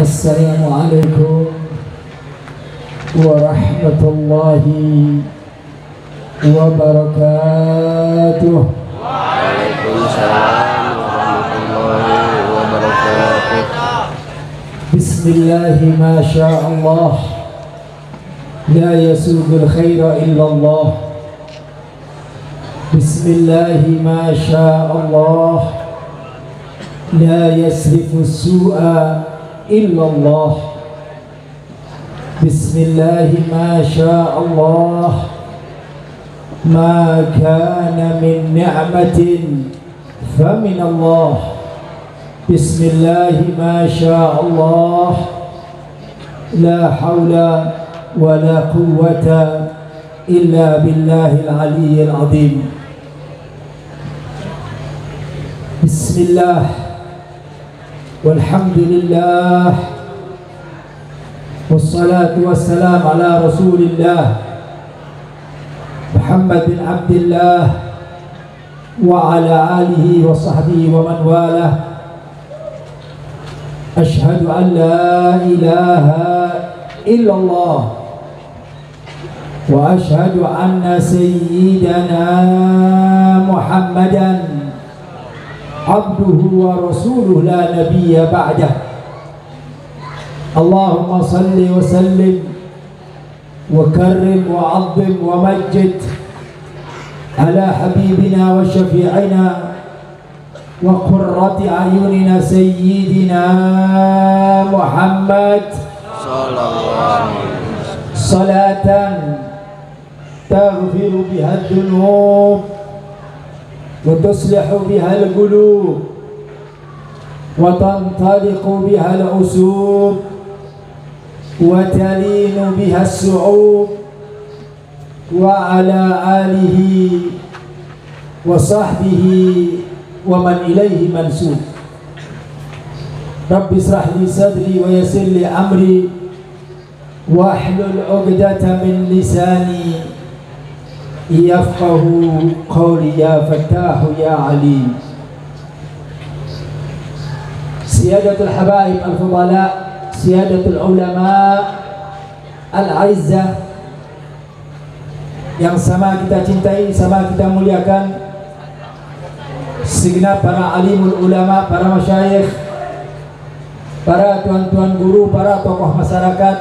Assalamualaikum warahmatullahi wabarakatuh. Waalaikumsalam warahmatullahi wabarakatuh. Bismillahi ma sya'allah, la yasugul khaira illallah. Bismillahi ma sya'allah, la yasrifu su'a illallah. Bismillahi ma sya'allah, ma kana min ni'matin famin Allah. Bismillahi ma sya'allah, la hawla wa la quwwata illa billahil aliyyil azim. Bismillah walhamdulillah wassalatu wassalam ala rasulillah Muhammad bin Abdullah wa ala alihi wa sahbihi wa man walah. Ashhadu an la ilaha illallah wa ashhadu anna sayyidana Muhammadan abduhu wa rasuluh la nabiyya ba'dah. Allahumma salli wa sallim wa karrim wa azzim wa majjid ala habibina wa syafi'ina wa qurrati ayunina sayyidina Muhammad salatan taghfiru biha ad-dunub wa tuslihu biha al-qulub wa tantaliqu biha al-usub wa talinu biha as-su'ub wa ala alihi wa sahbihi wa man ilaihi mansub. Rabbi israh li sadri wa yassir li amri wa ahlul 'uqdatan min lisani yafqahu qawli ya fattahu ya alim. Siyadatul habaib al-fudala, siyadatul ulama al-aizzah yang sama kita cintai, sama kita muliakan, segenap para alimul ulama, para masyayikh, para tuan-tuan guru, para tokoh masyarakat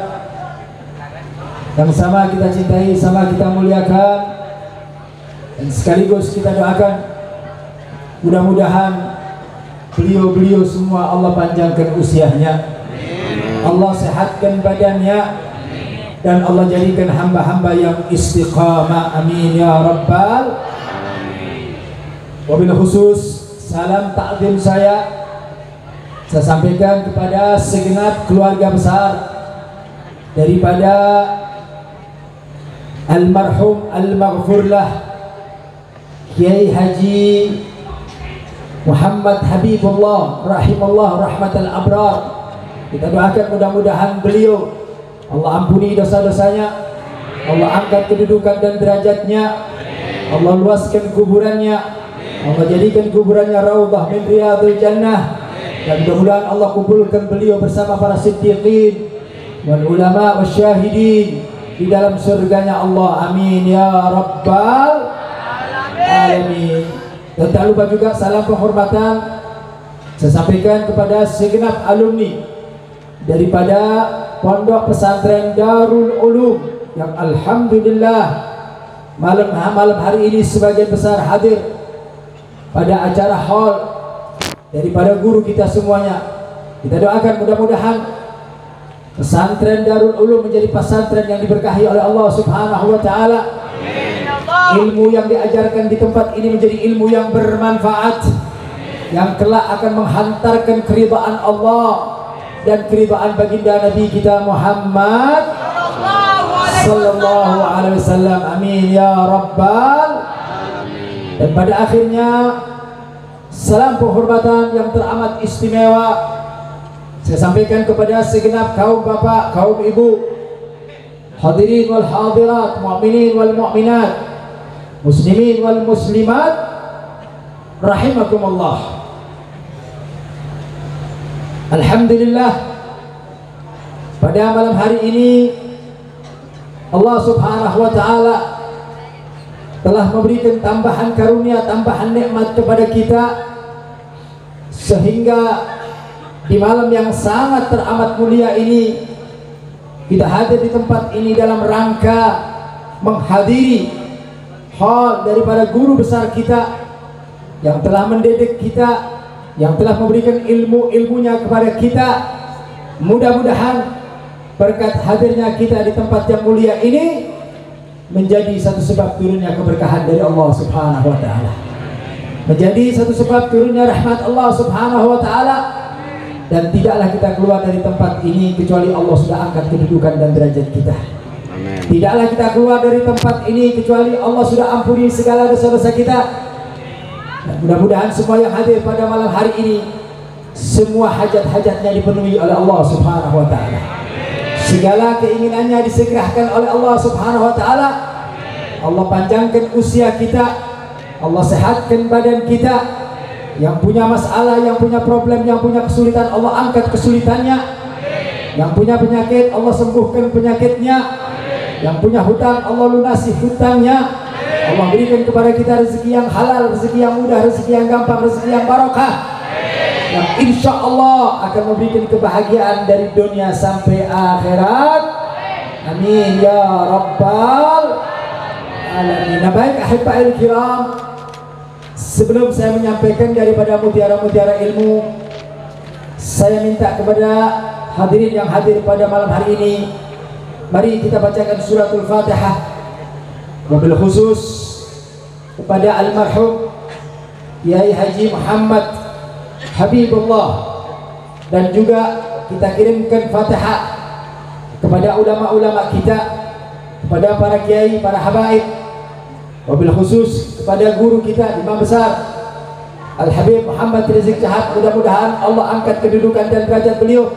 yang sama kita cintai, sama kita muliakan, dan sekaligus kita doakan mudah-mudahan beliau-beliau semua Allah panjangkan usianya, Allah sehatkan badannya, dan Allah jadikan hamba-hamba yang istiqamah, amin ya rabbal alamin. Wabil khusus salam takdim saya sampaikan kepada segenap keluarga besar daripada almarhum al-maghfurlah Kiai Haji Muhammad Habibullah rahimallah rahmatal abrar. Kita doakan mudah-mudahan beliau Allah ampuni dosa-dosanya, Allah angkat kedudukan dan derajatnya, Allah luaskan kuburannya, Allah jadikan kuburannya raudhah min riyadhil jannah, dan mudah-mudahan Allah kumpulkan beliau bersama para siddiqin wal ulama wasyahidin di dalam surganya Allah, amin ya rabbal alamin. Dan tak lupa juga salam penghormatan saya sampaikan kepada segenap alumni daripada Pondok Pesantren Darul Ulum yang alhamdulillah malam hari ini sebagian besar hadir pada acara hall daripada guru kita semuanya. Kita doakan mudah-mudahan pesantren Darul Ulum menjadi pesantren yang diberkahi oleh Allah Subhanahu wa taala. Ilmu yang diajarkan di tempat ini menjadi ilmu yang bermanfaat, yang kelak akan menghantarkan keridhaan Allah dan keridhaan baginda Nabi kita Muhammad sallallahu alaihi wasallam, amin ya rabbal alamin. Dan pada akhirnya salam penghormatan yang teramat istimewa saya sampaikan kepada segenap kaum bapak, kaum ibu, hadirin wal hadirat, mu'minin wal mu'minat, muslimin wal muslimat, rahimakumullah. Alhamdulillah, Pada malam hari ini Allah Subhanahu wa taala telah memberikan tambahan karunia, tambahan nikmat kepada kita, sehingga di malam yang sangat teramat mulia ini kita hadir di tempat ini dalam rangka menghadiri hal daripada guru besar kita yang telah mendidik kita, yang telah memberikan ilmu-ilmunya kepada kita. Mudah-mudahan berkat hadirnya kita di tempat yang mulia ini menjadi satu sebab turunnya keberkahan dari Allah Subhanahu wa taala, menjadi satu sebab turunnya rahmat Allah Subhanahu wa taala, dan tidaklah kita keluar dari tempat ini kecuali Allah sudah angkat kedudukan dan derajat kita. Amin. Tidaklah kita keluar dari tempat ini kecuali Allah sudah ampuni segala dosa-dosa kita. Dan mudah-mudahan semua yang hadir pada malam hari ini, semua hajat-hajatnya dipenuhi oleh Allah Subhanahu wa taala. Segala keinginannya disegerakan oleh Allah Subhanahu wa taala. Allah panjangkan usia kita, Allah sehatkan badan kita. Yang punya masalah, yang punya problem, yang punya kesulitan, Allah angkat kesulitannya. Yang punya penyakit, Allah sembuhkan penyakitnya. Yang punya hutang, Allah lunasi hutangnya. Allah berikan kepada kita rezeki yang halal, rezeki yang mudah, rezeki yang gampang, rezeki yang barokah, yang insya Allah akan memberikan kebahagiaan dari dunia sampai akhirat. Amin ya rabbal alamin. Nah, baik ahibba'il kiram, sebelum saya menyampaikan daripada mutiara-mutiara ilmu, saya minta kepada hadirin yang hadir pada malam hari ini, mari kita bacakan suratul Fatihah, wabil khusus kepada almarhum Kiai Haji Muhammad Habibullah, dan juga kita kirimkan Fatihah kepada ulama-ulama kita, kepada para kiai, para habaib, wabil khusus kepada guru kita, imam besar Al-Habib Muhammad Rizik Syihab. Mudah-mudahan Allah angkat kedudukan dan derajat beliau,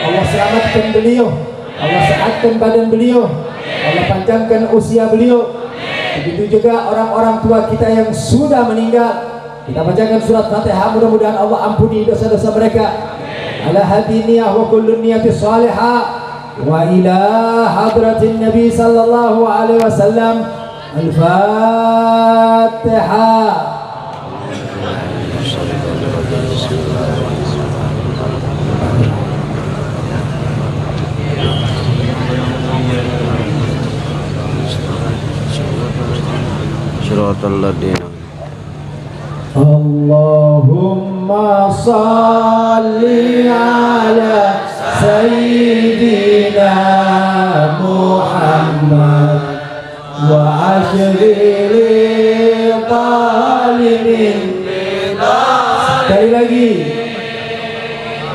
Allah selamatkan beliau, Allah sehatkan badan beliau, Allah panjangkan usia beliau. Begitu juga orang-orang tua kita yang sudah meninggal, kita bacakan surat Fatihah, mudah-mudahan Allah ampuni dosa-dosa mereka. Ala hadiniyah wa kullu niyati salihah wa ila hadratin Nabi sallallahu alaihi wasallam. Al-Fatihah. Siratal ladzina Allahumma salli ala Sayyidina Muhammad wa ashril talimin. Sekali lagi,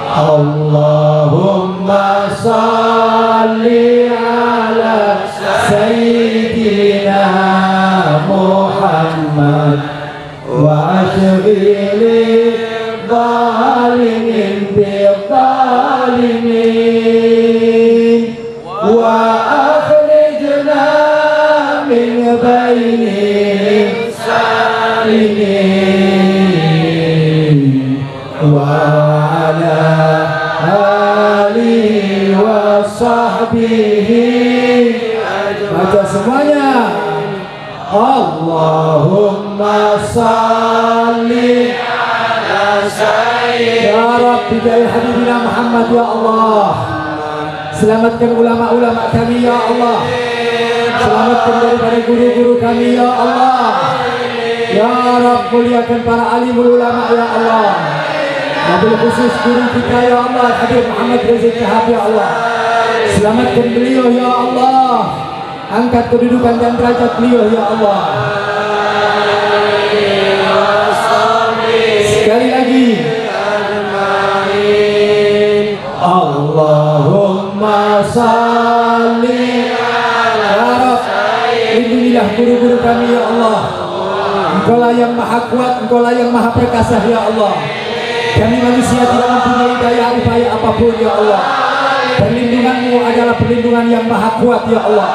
Allahumma salli ala Sayyidina Muhammad wa ashghil zalimin bizzalimin wa akhrijna min bainihim salimin wa ala alihi wa sahbihi. Baca semuanya. Allahumma salli ala sayyidina, ya Rabbi bi habibina Muhammad, ya Allah. Selamatkan ulama-ulama kami, ya Allah. Selamatkan daripada guru-guru kami, ya Allah. Ya Rabb, muliakan para alimul ulama, ya Allah. Wabil khusus guru kita, ya Allah, Habib Muhammad Rizik Syihab, ya Allah. Selamatkan beliau, ya Allah. Angkat kedudukan dan derajat beliau, ya Allah. Sekali lagi, Allahumma salli ala Sayyidina. Lindungilah guru-guru kami, ya Allah. Engkaulah yang maha kuat, Engkaulah yang maha perkasa, ya Allah. Kami manusia tidak mempunyai daya upaya apapun, ya Allah. Perlindunganmu adalah perlindungan yang maha kuat, ya Allah.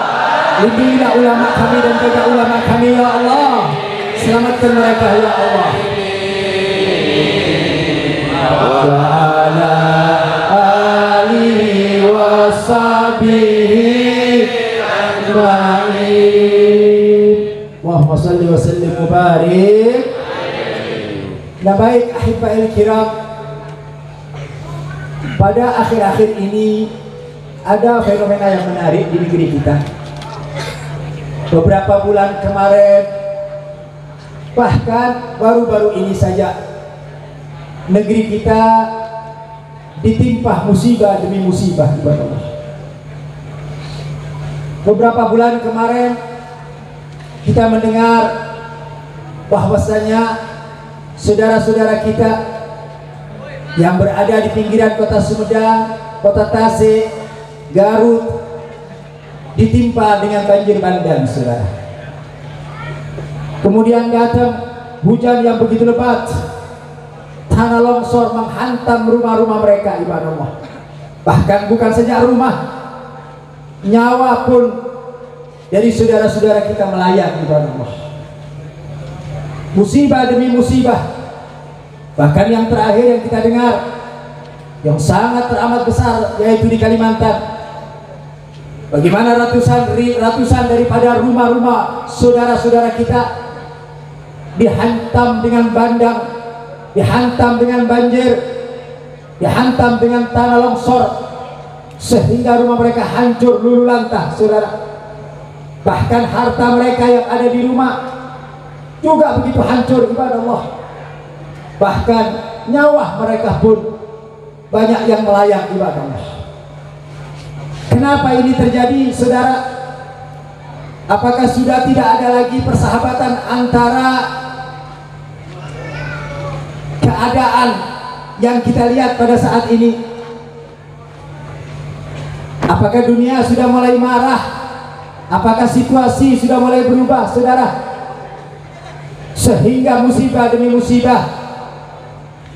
Lindungilah ulama kami dan jaga ulama kami, ya Allah. Selamatkan mereka, ya Allah. Wa ala alihi wa barik. Nah baik ahibbail kiram, pada akhir-akhir ini ada fenomena yang menarik di negeri kita. Beberapa bulan kemarin, bahkan baru-baru ini saja, negeri kita ditimpa musibah demi musibah, ibadah Allah. Beberapa bulan kemarin kita mendengar bahwasanya saudara-saudara kita yang berada di pinggiran kota Sumedang, kota Tasik, Garut ditimpa dengan banjir bandang, saudara. Kemudian datang hujan yang begitu lebat, tanah longsor menghantam rumah-rumah mereka, ibadah Allah. Bahkan bukan saja rumah, nyawa pun dari saudara-saudara kita melayang, ibadah Allah. Musibah demi musibah. Bahkan yang terakhir yang kita dengar, yang sangat teramat besar, yaitu di Kalimantan, bagaimana ratusan daripada rumah-rumah saudara-saudara kita dihantam dengan bandang, dihantam dengan banjir, dihantam dengan tanah longsor, sehingga rumah mereka hancur luluh lantah, saudara. Bahkan harta mereka yang ada di rumah juga begitu hancur, ibadah Allah. Bahkan nyawa mereka pun banyak yang melayang, ibadah Allah. Kenapa ini terjadi, saudara? Apakah sudah tidak ada lagi persahabatan antara keadaan yang kita lihat pada saat ini? Apakah dunia sudah mulai marah? Apakah situasi sudah mulai berubah, saudara? Sehingga musibah demi musibah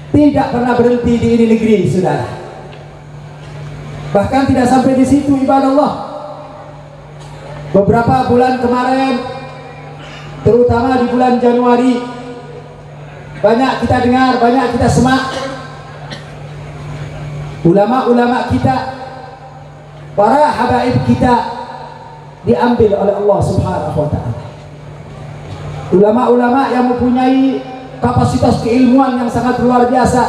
tidak pernah berhenti di ini negeri, saudara. Bahkan tidak sampai di situ, ibadah Allah. Beberapa bulan kemarin, terutama di bulan Januari, banyak kita dengar, banyak kita semak, ulama-ulama kita, para habaib kita diambil oleh Allah Subhanahu wa ta'ala. Ulama-ulama yang mempunyai kapasitas keilmuan yang sangat luar biasa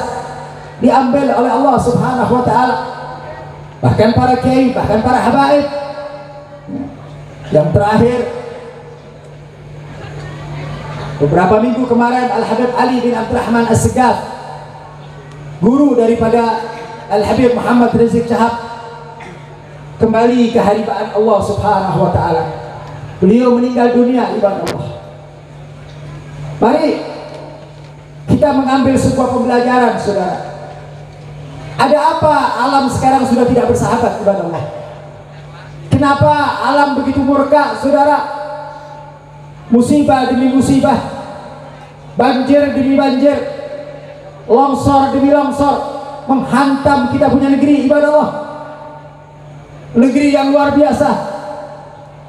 diambil oleh Allah Subhanahu wa ta'ala. Bahkan para kiai, bahkan para habaib. Yang terakhir, beberapa minggu kemarin, Al-Habib Ali bin Abdurrahman As-Segaf, guru daripada Al-Habib Muhammad Rizik Syihab, kembali ke haribaan Allah Subhanahu wa ta'ala. Beliau meninggal dunia, ibadah Allah. Mari kita mengambil sebuah pembelajaran, saudara. Ada apa alam sekarang sudah tidak bersahabat, ibadah Allah? Kenapa alam begitu murka, saudara? Musibah demi musibah, banjir demi banjir, longsor demi longsor menghantam kita punya negeri, ibadah Allah. Negeri yang luar biasa,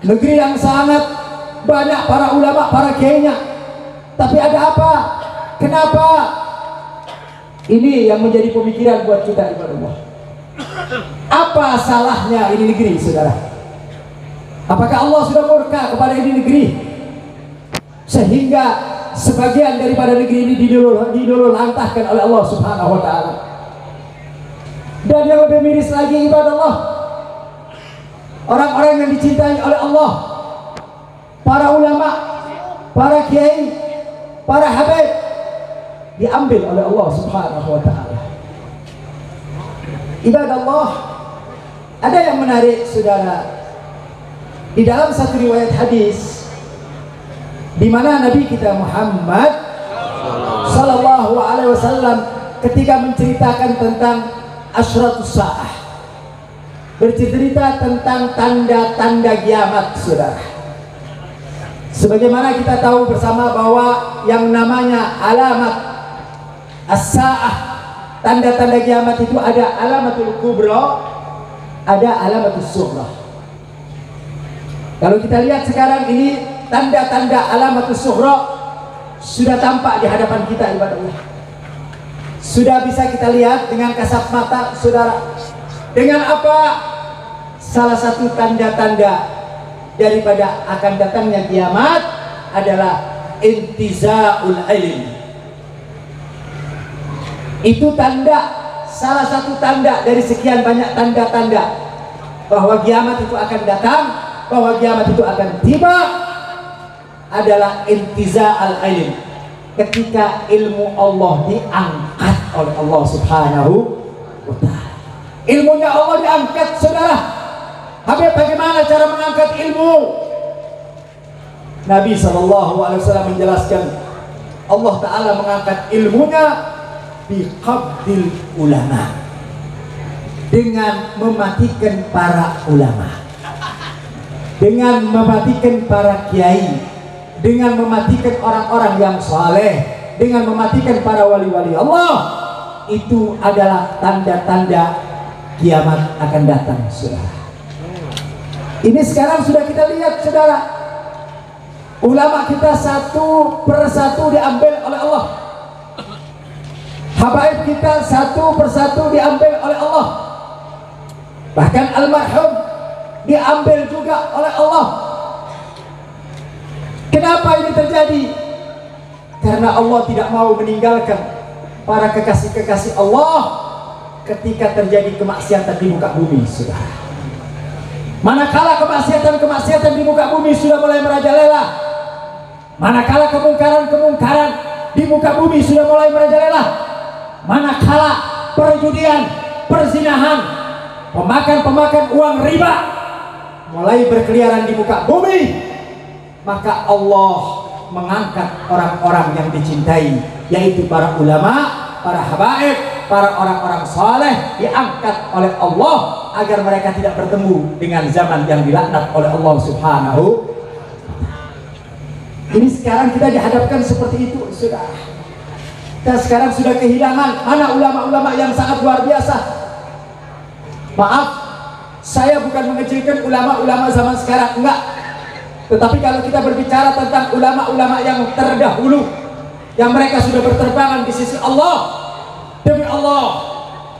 negeri yang sangat banyak para ulama, para kiainya. Tapi ada apa? Kenapa? Ini yang menjadi pemikiran buat kita, ibadah Allah. Apa salahnya ini negeri, saudara? Apakah Allah sudah murka kepada ini negeri sehingga sebagian daripada negeri ini diluluhlantahkan oleh Allah Subhanahu wa ta'ala? Dan yang lebih miris lagi, ibadah Allah, orang-orang yang dicintai oleh Allah, para ulama, para kiai, para habaib, diambil oleh Allah Subhanahu wa ta'ala. Ibadah Allah, ada yang menarik, saudara. Di dalam satu riwayat hadis, di mana Nabi kita Muhammad sallallahu alaihi wasallam ketika menceritakan tentang asyratus saah, bercerita tentang tanda-tanda kiamat, saudara. Sebagaimana kita tahu bersama bahwa yang namanya alamat as-saah, tanda-tanda kiamat itu ada alamatul kubra, ada alamatul sughra. Kalau kita lihat sekarang ini, tanda-tanda alamatul sughra sudah tampak di hadapan kita, ibadah Allah. Sudah bisa kita lihat dengan kasat mata, saudara. Dengan apa? Salah satu tanda-tanda daripada akan datangnya kiamat adalah intizaul ilm. Itu tanda, salah satu tanda dari sekian banyak tanda-tanda bahwa kiamat itu akan datang, bahwa kiamat itu akan tiba, adalah intiza'al ilm, ketika ilmu Allah diangkat oleh Allah Subhanahu wa ta'ala. Ilmunya Allah diangkat, saudara. Habib, bagaimana cara mengangkat ilmu? Nabi SAW menjelaskan, Allah Ta'ala mengangkat ilmunya biqabdil ulama, dengan mematikan para ulama, dengan mematikan para kiai, dengan mematikan orang-orang yang saleh, dengan mematikan para wali-wali Allah. Itu adalah tanda-tanda kiamat akan datang, saudara. Ini sekarang sudah kita lihat, saudara. Ulama kita satu persatu diambil oleh Allah. Habaib kita satu persatu diambil oleh Allah. Bahkan almarhum diambil juga oleh Allah. Kenapa ini terjadi? Karena Allah tidak mau meninggalkan para kekasih-kekasih Allah ketika terjadi kemaksiatan di muka bumi, saudara. Manakala kemaksiatan di muka bumi sudah mulai merajalela, manakala kemungkaran di muka bumi sudah mulai merajalela, manakala perjudian, perzinahan, pemakan uang riba mulai berkeliaran di muka bumi, maka Allah mengangkat orang-orang yang dicintai, yaitu para ulama, para habaib, para orang-orang saleh, diangkat oleh Allah agar mereka tidak bertemu dengan zaman yang dilaknat oleh Allah Subhanahu. Ini sekarang kita dihadapkan seperti itu, saudara. Kita sekarang sudah kehilangan mana ulama-ulama yang sangat luar biasa. Maaf, saya bukan mengecilkan ulama-ulama zaman sekarang, enggak. Tetapi kalau kita berbicara tentang ulama-ulama yang terdahulu, yang mereka sudah berterbangan di sisi Allah, demi Allah,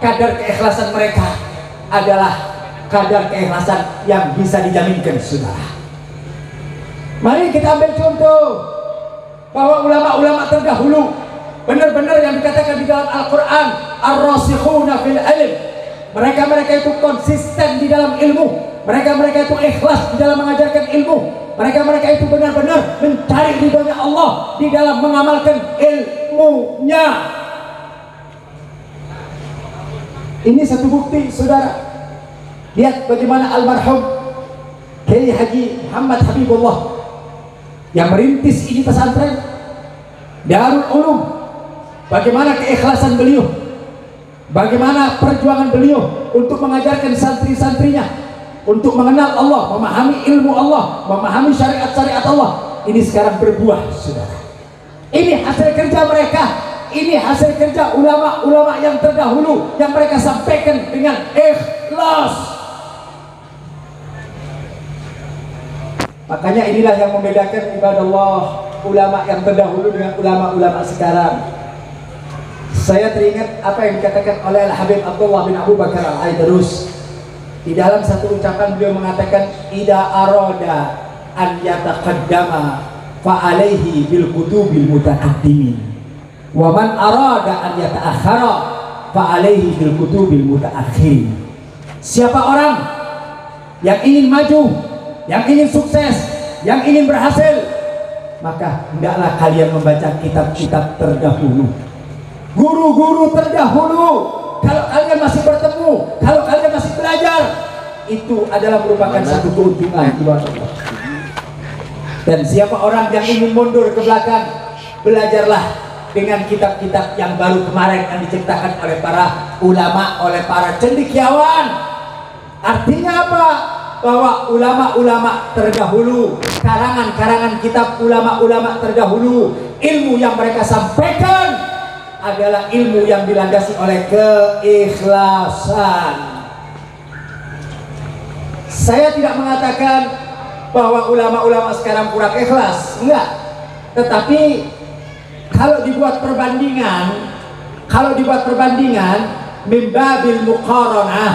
kadar keikhlasan mereka adalah kadar keikhlasan yang bisa dijaminkan, saudara. Mari kita ambil contoh bahwa ulama-ulama terdahulu benar-benar yang dikatakan di dalam Al-Quran, ar-rasikhuna fil ilm, mereka itu konsisten di dalam ilmu, mereka itu ikhlas di dalam mengajarkan ilmu, mereka itu benar-benar mencari ridhonya Allah di dalam mengamalkan ilmunya. Ini satu bukti, saudara. Lihat bagaimana almarhum Kiai Haji Muhammad Habibullah yang merintis ini pesantren Darul Ulum, bagaimana keikhlasan beliau, bagaimana perjuangan beliau untuk mengajarkan santri-santrinya untuk mengenal Allah, memahami ilmu Allah, memahami syariat-syariat Allah. Ini sekarang berbuah, saudara. Ini hasil kerja mereka, ini hasil kerja ulama-ulama yang terdahulu yang mereka sampaikan dengan ikhlas. Makanya inilah yang membedakan ibadallah ulama yang terdahulu dengan ulama-ulama sekarang. Saya teringat apa yang dikatakan oleh Al-Habib Abdullah bin Abu Bakar Al-Aidarus. Di dalam satu ucapan beliau mengatakan, ida arada an yataqaddama fa alaihi bil kutubil mutaqaddimin, wa man arada an yata'akhkhara fa alaihi bil kutubil mutaakhirin. Siapa orang yang ingin maju, yang ingin sukses, yang ingin berhasil, maka hendaklah kalian membaca kitab-kitab terdahulu, guru-guru terdahulu. Kalau kalian masih bertemu, kalau kalian masih belajar, itu adalah merupakan satu keuntungan buat Allah. Dan siapa orang yang ingin mundur ke belakang, belajarlah dengan kitab-kitab yang baru kemarin yang diciptakan oleh para ulama, oleh para cendekiawan. Artinya apa? Bahwa ulama-ulama terdahulu, karangan-karangan kitab ulama-ulama terdahulu, ilmu yang mereka sampaikan adalah ilmu yang dilandasi oleh keikhlasan. Saya tidak mengatakan bahwa ulama-ulama sekarang kurang ikhlas, enggak. Tetapi kalau dibuat perbandingan mimbabil muqaranah,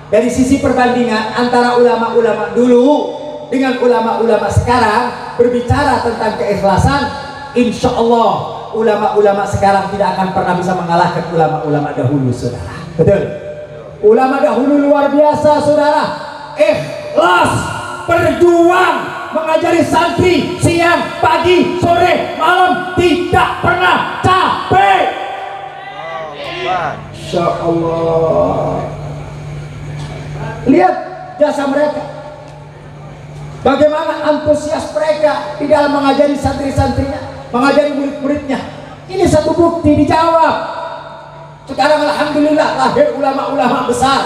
dari sisi perbandingan antara ulama-ulama dulu dengan ulama-ulama sekarang berbicara tentang keikhlasan, insya Allah ulama-ulama sekarang tidak akan pernah bisa mengalahkan ulama-ulama dahulu, saudara. Betul. Ulama dahulu luar biasa, saudara. Ikhlas, berjuang, mengajari santri siang, pagi, sore, malam, tidak pernah capek. Insya Allah. Lihat jasa mereka, bagaimana antusias mereka di dalam mengajari santri-santrinya, mengajari murid-muridnya. Ini satu bukti dijawab. Sekarang alhamdulillah lahir ulama-ulama besar,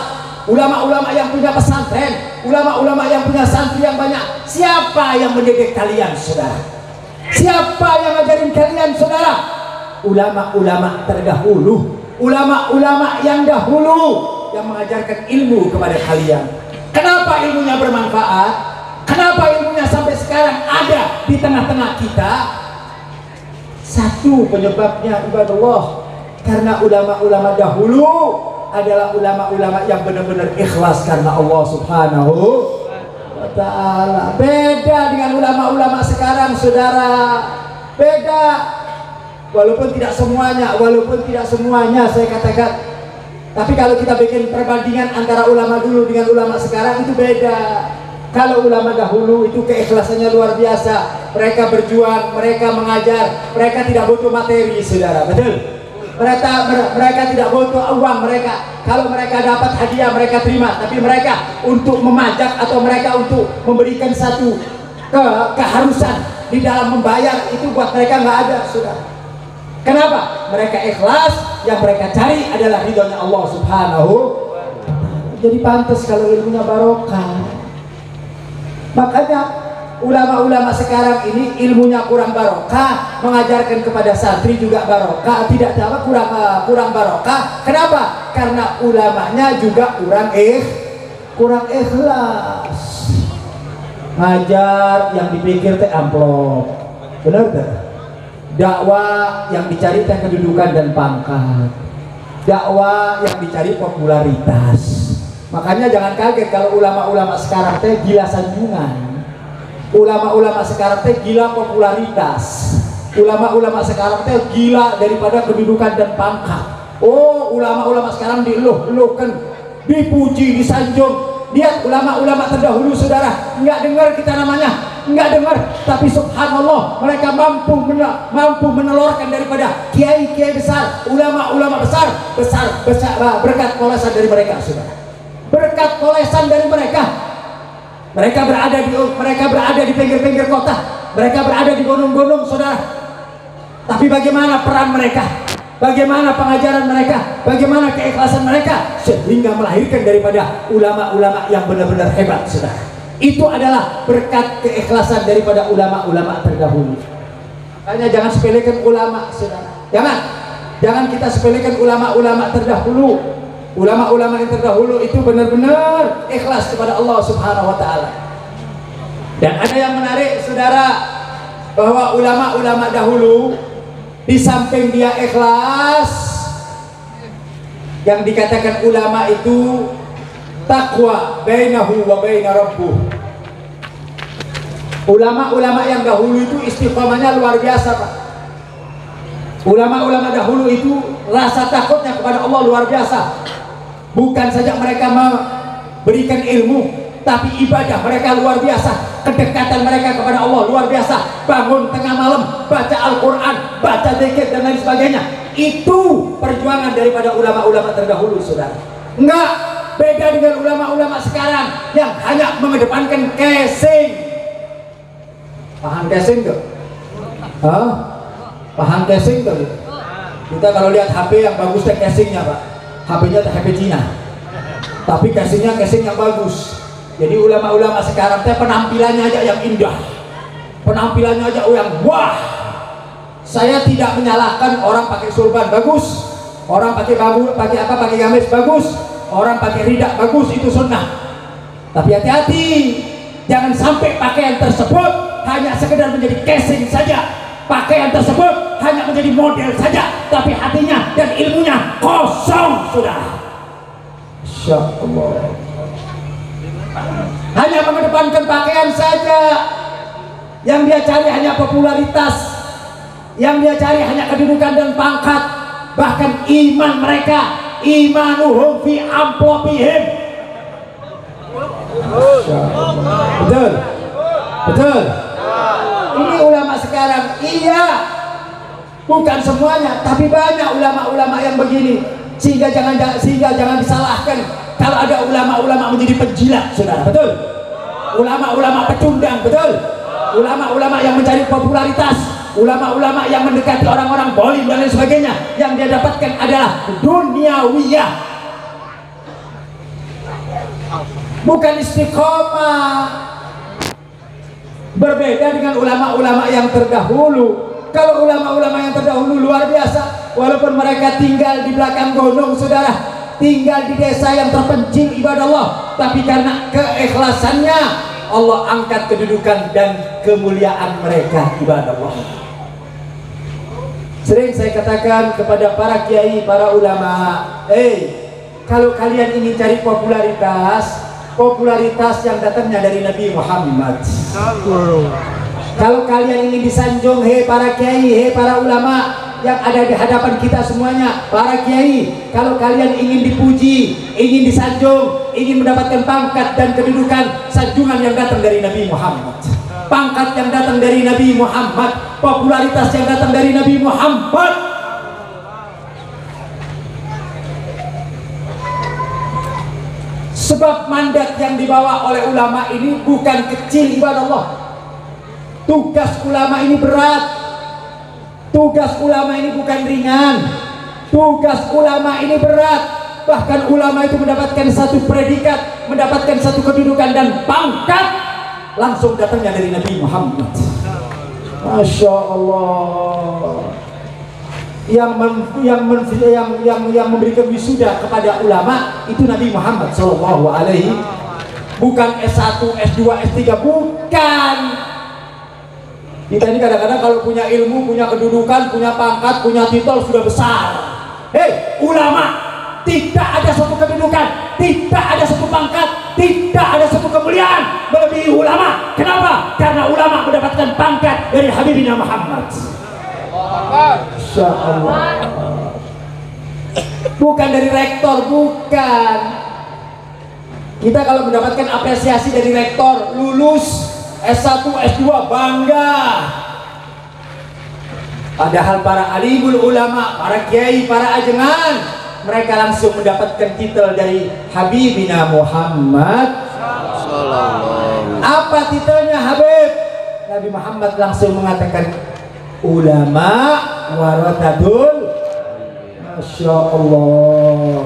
ulama-ulama yang punya pesantren, ulama-ulama yang punya santri yang banyak. Siapa yang mendidik kalian, saudara? Siapa yang ngajarin kalian, saudara? Ulama-ulama terdahulu, ulama-ulama yang dahulu yang mengajarkan ilmu kepada kalian. Kenapa ilmunya bermanfaat? Kenapa ilmunya sampai sekarang ada di tengah-tengah kita? Satu penyebabnya, ibadallah, karena ulama-ulama dahulu adalah ulama-ulama yang benar-benar ikhlas karena Allah Subhanahu wa ta'ala. Beda dengan ulama-ulama sekarang, saudara. Beda. Walaupun tidak semuanya saya katakan. Tapi kalau kita bikin perbandingan antara ulama dulu dengan ulama sekarang, itu beda. Kalau ulama dahulu itu keikhlasannya luar biasa. Mereka berjuang, mereka mengajar, mereka tidak butuh materi, saudara. Betul? Mereka tidak butuh uang. Kalau mereka dapat hadiah mereka terima, tapi mereka untuk memajak atau mereka untuk memberikan satu keharusan di dalam membayar, itu buat mereka nggak ada, saudara. Kenapa? Mereka ikhlas, yang mereka cari adalah ridhonya Allah Subhanahu. Jadi pantas kalau ilmunya barokah. Makanya ulama-ulama sekarang ini ilmunya kurang barokah, mengajarkan kepada santri juga barokah, tidak apa, kurang barokah. Kenapa? Karena ulamanya juga kurang ikhlas. Ngajar yang dipikir teh amplop, benar tak? Dakwah yang dicari teh kedudukan dan pangkat, dakwah yang dicari popularitas. Makanya jangan kaget kalau ulama-ulama sekarang teh gila sanjungan. Ulama-ulama sekarang teh gila popularitas. Ulama-ulama sekarang teh gila daripada kedudukan dan pangkat. Oh, ulama-ulama sekarang dieluh-eluhkan, dipuji, disanjung. Lihat ulama-ulama terdahulu, saudara, nggak dengar kita namanya, nggak dengar, tapi subhanallah mereka mampu menelurkan daripada kiai-kiai besar, ulama-ulama besar berkat polesan dari mereka, saudara. Berkat polesan dari mereka. Mereka berada di pinggir-pinggir kota, mereka berada di gunung-gunung, saudara. Tapi bagaimana peran mereka? Bagaimana pengajaran mereka? Bagaimana keikhlasan mereka? Sehingga melahirkan daripada ulama-ulama yang benar-benar hebat, saudara. Itu adalah berkat keikhlasan daripada ulama-ulama terdahulu. Makanya jangan sepelekan ulama, saudara. Jangan kita sepelekan ulama-ulama terdahulu. Ulama-ulama yang terdahulu itu benar-benar ikhlas kepada Allah Subhanahu wa ta'ala. Dan ada yang menarik, saudara, bahwa ulama-ulama dahulu di samping dia ikhlas, yang dikatakan ulama itu taqwa bainahu wa baina rabbuh. Ulama-ulama yang dahulu itu istiqamahnya luar biasa, Pak. Ulama-ulama dahulu itu rasa takutnya kepada Allah luar biasa. Bukan saja mereka memberikan ilmu, tapi ibadah mereka luar biasa. Kedekatan mereka kepada Allah luar biasa. Bangun tengah malam, baca Al-Quran, baca zikir dan lain sebagainya. Itu perjuangan daripada ulama-ulama terdahulu, saudara. Enggak beda dengan ulama-ulama sekarang yang hanya mengedepankan casing. Paham casing tuh? Paham casing tuh? Kita kalau lihat HP yang bagus teh casingnya, Pak. HP-nya teh HP Cina, tapi casingnya casing yang bagus. Jadi ulama-ulama sekarang teh penampilannya aja yang indah, penampilannya aja yang wah. Saya tidak menyalahkan orang pakai surban bagus, orang pakai gamis bagus, orang pakai ridak bagus, itu sunnah. Tapi hati-hati, jangan sampai pakaian tersebut hanya sekedar menjadi casing saja. Pakaian tersebut hanya menjadi model saja, tapi hatinya dan ilmunya kosong, sudah. Insya Allah. Hanya mengedepankan pakaian saja, yang dia cari hanya popularitas. Yang dia cari hanya kedudukan dan pangkat. Bahkan iman mereka, imanuhum fi amplopihim. Betul, betul. Ini ulama sekarang, iya, bukan semuanya, tapi banyak ulama-ulama yang begini. Sehingga jangan disalahkan kalau ada ulama-ulama menjadi penjilat, saudara. Betul. Ulama-ulama pecundang, betul. Ulama-ulama yang mencari popularitas, ulama-ulama yang mendekati orang-orang bolim dan lain sebagainya. Yang dia dapatkan adalah duniawiyah, bukan istiqomah. Berbeda dengan ulama-ulama yang terdahulu. Kalau ulama-ulama yang terdahulu luar biasa, walaupun mereka tinggal di belakang gunung, saudara, tinggal di desa yang terpencil ibadah Allah, tapi karena keikhlasannya Allah angkat kedudukan dan kemuliaan mereka ibadah Allah. Sering saya katakan kepada para kiai, para ulama, kalau kalian ingin cari popularitas yang datangnya dari Nabi Muhammad. Kalau kalian ingin disanjung, hei para kiai, hei para ulama yang ada di hadapan kita semuanya, para kiai, kalau kalian ingin dipuji, ingin disanjung, ingin mendapatkan pangkat dan kedudukan, sanjungan yang datang dari Nabi Muhammad, pangkat yang datang dari Nabi Muhammad, popularitas yang datang dari Nabi Muhammad. Sebab mandat yang dibawa oleh ulama ini bukan kecil ibadah Allah. Tugas ulama ini berat. Tugas ulama ini bukan ringan. Tugas ulama ini berat. Bahkan ulama itu mendapatkan satu predikat, mendapatkan satu kedudukan dan pangkat langsung datangnya dari Nabi Muhammad. Masya Allah. Yang memberikan wisuda kepada ulama itu Nabi Muhammad Sallallahu Alaihi. Bukan S1, S2, S3, bukan. Kita ini kadang-kadang kalau punya ilmu, punya kedudukan, punya pangkat, punya titel sudah besar. Hei, ulama, tidak ada satu kedudukan, tidak ada satu pangkat, tidak ada satu kemuliaan melebihi ulama. Kenapa? Karena ulama mendapatkan pangkat dari Habibina Muhammad. Insya Allah. Bukan dari rektor, bukan. Kita kalau mendapatkan apresiasi dari rektor, lulus S1, S2, bangga. Padahal para alimul ulama, para kiai, para ajengan, mereka langsung mendapatkan titel dari Habibina Muhammad. Apa titelnya Habib? Nabi Muhammad langsung mengatakan ulama warathatul. Masya Allah.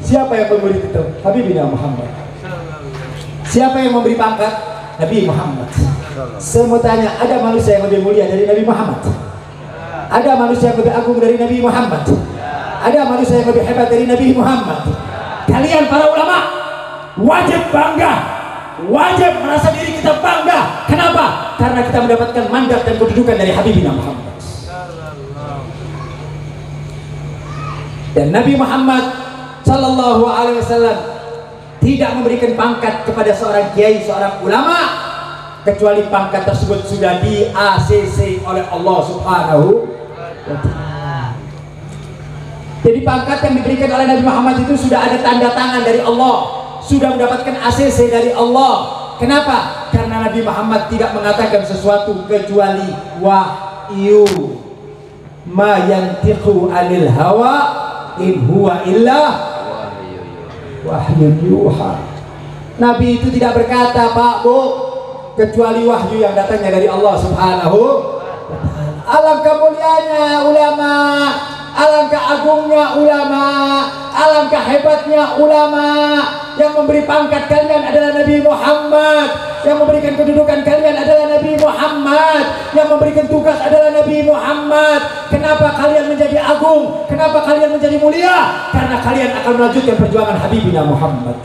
Siapa yang memberi titel? Habibina Muhammad. Siapa yang memberi pangkat? Nabi Muhammad. Saya mau tanya, ada manusia yang lebih mulia dari Nabi Muhammad? Ada manusia yang lebih agung dari Nabi Muhammad? Ada manusia yang lebih hebat dari Nabi Muhammad? Kalian para ulama wajib bangga, wajib merasa diri kita bangga. Kenapa? Karena kita mendapatkan mandat dan kedudukan dari Habibina Muhammad. Dan Nabi Muhammad Sallallahu Alaihi Wasallam tidak memberikan pangkat kepada seorang kiai, seorang ulama, kecuali pangkat tersebut sudah di ACC oleh Allah Subhanahu wa Ta'ala. Jadi pangkat yang diberikan oleh Nabi Muhammad itu sudah ada tanda tangan dari Allah, sudah mendapatkan ACC dari Allah. Kenapa? Karena Nabi Muhammad tidak mengatakan sesuatu kecuali wahyu. Ma yantiqu anil hawa in huwa illa wahyu yuha. Nabi itu tidak berkata, Pak, Bu, kecuali wahyu yang datangnya dari Allah Subhanahu wa Ta'ala. Alangkah mulianya ulama, alangkah agungnya ulama, alangkah hebatnya ulama. Yang memberi pangkat kalian adalah Nabi Muhammad, yang memberikan kedudukan kalian adalah Nabi Muhammad, yang memberikan tugas adalah Nabi Muhammad. Kenapa kalian menjadi agung? Kenapa kalian menjadi mulia? Karena kalian akan melanjutkan perjuangan Habibina Muhammad.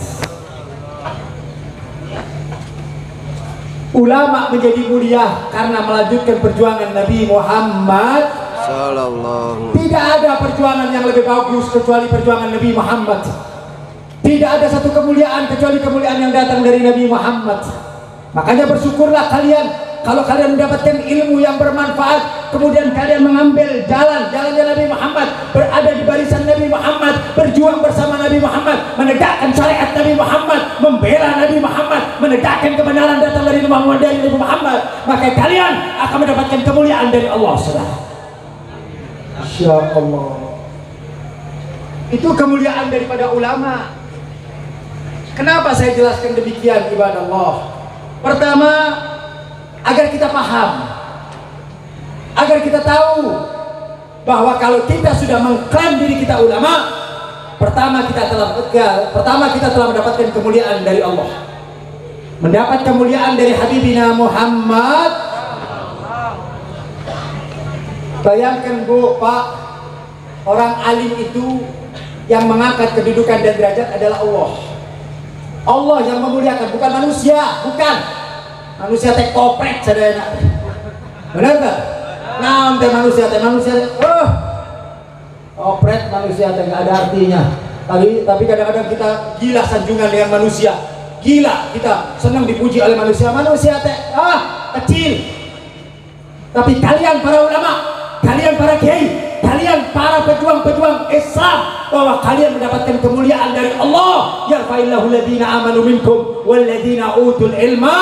Ulama menjadi mulia karena melanjutkan perjuangan Nabi Muhammad. Tidak ada perjuangan yang lebih bagus kecuali perjuangan Nabi Muhammad. Tidak ada satu kemuliaan kecuali kemuliaan yang datang dari Nabi Muhammad. Makanya bersyukurlah kalian kalau kalian mendapatkan ilmu yang bermanfaat, kemudian kalian mengambil jalannya Nabi Muhammad, berada di barisan Nabi Muhammad, berjuang bersama Nabi Muhammad, menegakkan syariat Nabi Muhammad, membela Nabi Muhammad, menegakkan kebenaran datang dari Nabi Muhammad, maka kalian akan mendapatkan kemuliaan dari Allah, saudara. Masya Allah. Itu kemuliaan daripada ulama. Kenapa saya jelaskan demikian, ibadah Allah? Pertama, agar kita paham, agar kita tahu bahwa kalau kita sudah mengklaim diri kita ulama, pertama kita telah mendapatkan kemuliaan dari Allah, mendapat kemuliaan dari Habibina Muhammad. Bayangkan Bu, Pak, orang alim itu yang mengangkat kedudukan dan derajat adalah Allah. Allah yang memuliakan, bukan manusia, bukan. Manusia teh kopret sadayana. Benar enggak? Nah, manusia kopret, manusia teh enggak ada artinya. Tapi kadang-kadang kita gila sanjungan dengan manusia. Gila kita senang dipuji oleh manusia. Manusia teh kecil. Tapi kalian para ulama, kalian para kiai, kalian para pejuang-pejuang Islam, bahwa kalian mendapatkan kemuliaan dari Allah. Yarfa'illahu alladhina amanu minkum walladhina utul ilma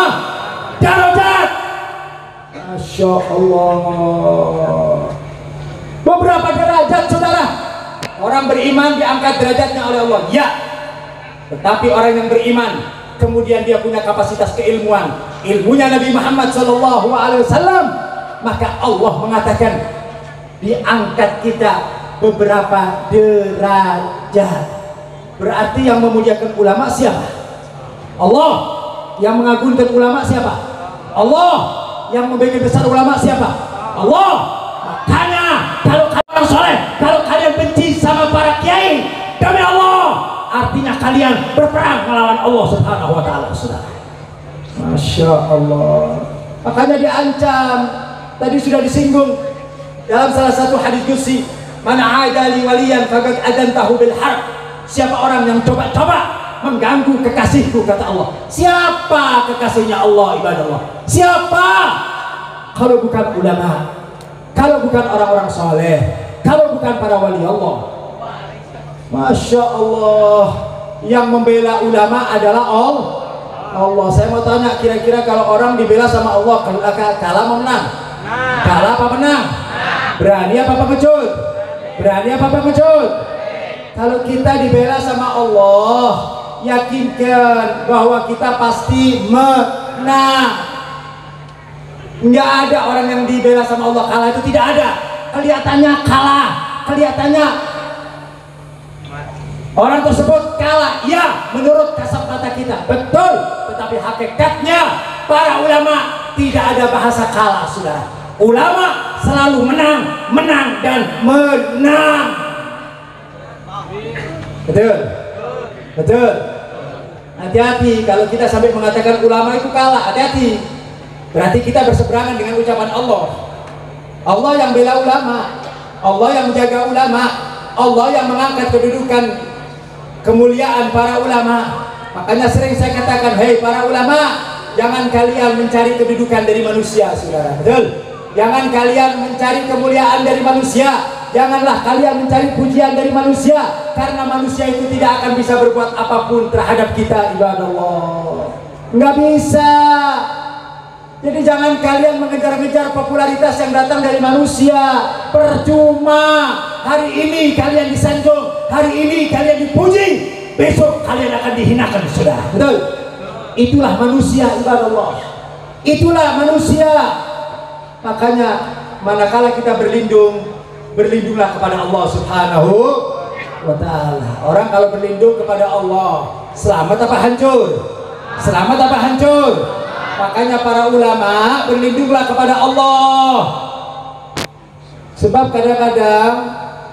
darajat. Masya Allah. Beberapa derajat, saudara. Orang beriman diangkat derajatnya oleh Allah, ya. Tetapi orang yang beriman kemudian dia punya kapasitas keilmuan, ilmunya Nabi Muhammad SAW, maka Allah mengatakan diangkat kita beberapa derajat. Berarti yang memuliakan ulama siapa? Allah. Yang mengagungkan ulama siapa? Allah. Yang membikin besar ulama siapa? Allah. Makanya kalau kalian soleh, kalau kalian benci sama para kiai, demi Allah, artinya kalian berperang melawan Allah Subhanahu wa taala, saudara. Masya Allah. Makanya diancam, tadi sudah disinggung dalam salah satu hadis qudsi, man adali waliyan faqad adantahu bil harb. Siapa orang yang coba-coba mengganggu kekasihku, kata Allah. Siapa kekasihnya Allah, ibadah Allah? Siapa? Kalau bukan ulama, kalau bukan orang-orang soleh, kalau bukan para wali Allah. Masya Allah. Yang membela ulama adalah Allah. Saya mau tanya, kira-kira kalau orang dibela sama Allah, kalah menang? Kalah apa menang? Berani apa pengecut? Berani apa pengecut? Kalau kita dibela sama Allah, yakinkan bahwa kita pasti menang. Nggak ada orang yang dibela sama Allah kalah, itu tidak ada. Kelihatannya kalah, kelihatannya orang tersebut kalah, ya, menurut kasat mata kita, betul. Tetapi hakikatnya para ulama tidak ada bahasa kalah, saudara. Ulama selalu menang, menang dan menang. Betul, betul. Hati-hati kalau kita sampai mengatakan ulama itu kalah, hati-hati. Berarti kita berseberangan dengan ucapan Allah. Allah yang bela ulama, Allah yang menjaga ulama, Allah yang mengangkat kedudukan kemuliaan para ulama. Makanya sering saya katakan, hei para ulama, jangan kalian mencari kedudukan dari manusia, saudara. Betul? Jangan kalian mencari kemuliaan dari manusia. Janganlah kalian mencari pujian dari manusia, karena manusia itu tidak akan bisa berbuat apapun terhadap kita, ibadah Allah. Nggak bisa. Jadi jangan kalian mengejar-ngejar popularitas yang datang dari manusia. Percuma. Hari ini kalian disanjung, hari ini kalian dipuji, besok kalian akan dihinakan, saudara. Betul? Itulah manusia, ibadah Allah. Itulah manusia. Makanya manakala kita berlindung, berlindunglah kepada Allah Subhanahu wa ta'ala. Orang kalau berlindung kepada Allah, selamat apa hancur? Selamat apa hancur? Makanya para ulama berlindunglah kepada Allah. Sebab kadang-kadang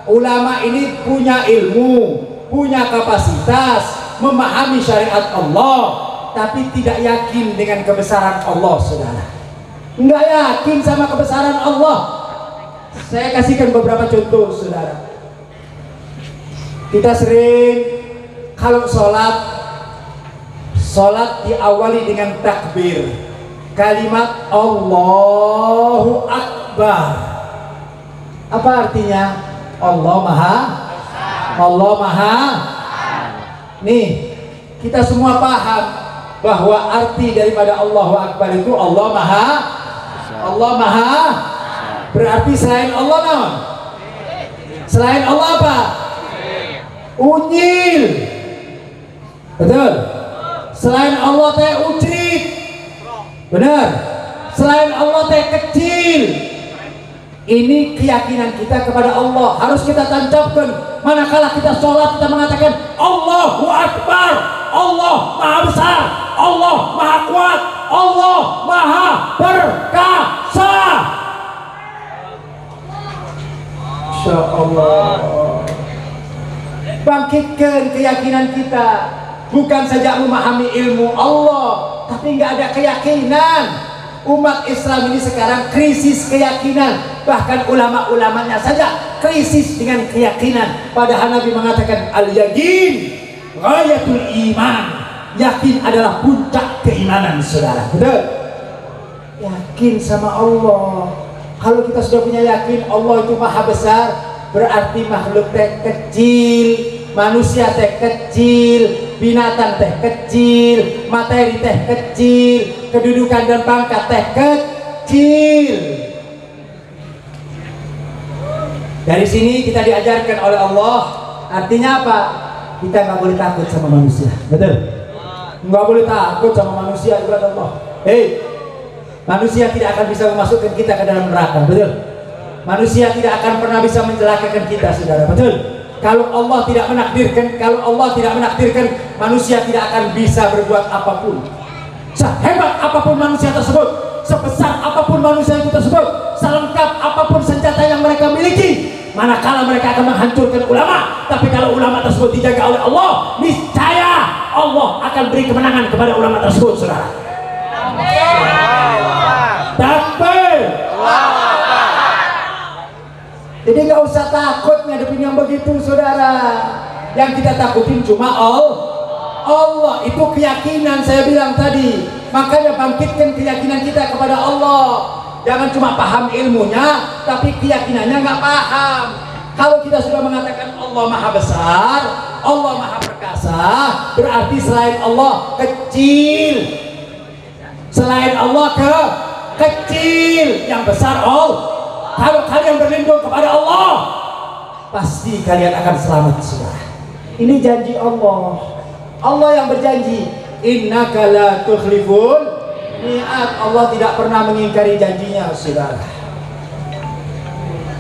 ulama ini punya ilmu, punya kapasitas, memahami syariat Allah, tapi tidak yakin dengan kebesaran Allah, saudara. Nggak yakin sama kebesaran Allah. Saya kasihkan beberapa contoh, saudara. Kita sering kalau sholat diawali dengan takbir. kalimat Allahu Akbar. Apa artinya? Allah Maha. Nih, kita semua paham bahwa arti daripada Allahu Akbar itu Allah Maha. Berarti selain Allah naon? Selain Allah apa? Unyil. Betul. Selain Allah teh ujrid. Benar. Selain Allah teh kecil. Ini keyakinan kita kepada Allah, harus kita tancapkan. Manakala kita sholat, kita mengatakan Allahu Akbar, Allah Maha Besar, Allah Maha Kuat, Allah Maha Perkasa. Insya Allah. Bangkitkan keyakinan kita. Bukan saja memahami ilmu Allah, tapi nggak ada keyakinan. Umat Islam ini sekarang krisis keyakinan, bahkan ulama-ulamanya saja krisis dengan keyakinan. Padahal Nabi mengatakan al-yakin ghayatul iman, yakin adalah puncak keimanan, saudara. Betul? Yakin sama Allah. Kalau kita sudah punya yakin Allah itu maha besar, berarti makhluk teh kecil, manusia teh kecil, binatang teh kecil, materi teh kecil, kedudukan dan pangkat teh kecil. Dari sini kita diajarkan oleh Allah, artinya apa? Kita nggak boleh takut sama manusia. Betul? Nggak boleh takut sama manusia, ibarat Allah. Manusia tidak akan bisa memasukkan kita ke dalam neraka. Betul? Manusia tidak akan pernah bisa mencelakakan kita, saudara. Betul? Kalau Allah tidak menakdirkan, manusia tidak akan bisa berbuat apapun. Sehebat apapun manusia tersebut, sebesar apapun manusia itu tersebut, selengkap apapun senjata yang mereka miliki, manakala mereka akan menghancurkan ulama, tapi kalau ulama tersebut dijaga oleh Allah, niscaya Allah akan beri kemenangan kepada ulama tersebut, saudara. Takbir. Jadi nggak usah takut ngadepin yang begitu, saudara. Yang kita takutin cuma Allah. Itu keyakinan saya bilang tadi. Makanya bangkitkan keyakinan kita kepada Allah. Jangan cuma paham ilmunya, tapi keyakinannya nggak paham. Kalau kita sudah mengatakan Allah Maha Besar, Allah Maha Perkasa, berarti selain Allah kecil. Selain Allah kecil, yang besar Allah. Kalau kalian berlindung kepada Allah, pasti kalian akan selamat, saudara. Ini janji Allah. Allah yang berjanji, innaka la tukhliful mi'ad. Allah tidak pernah mengingkari janjinya, saudara.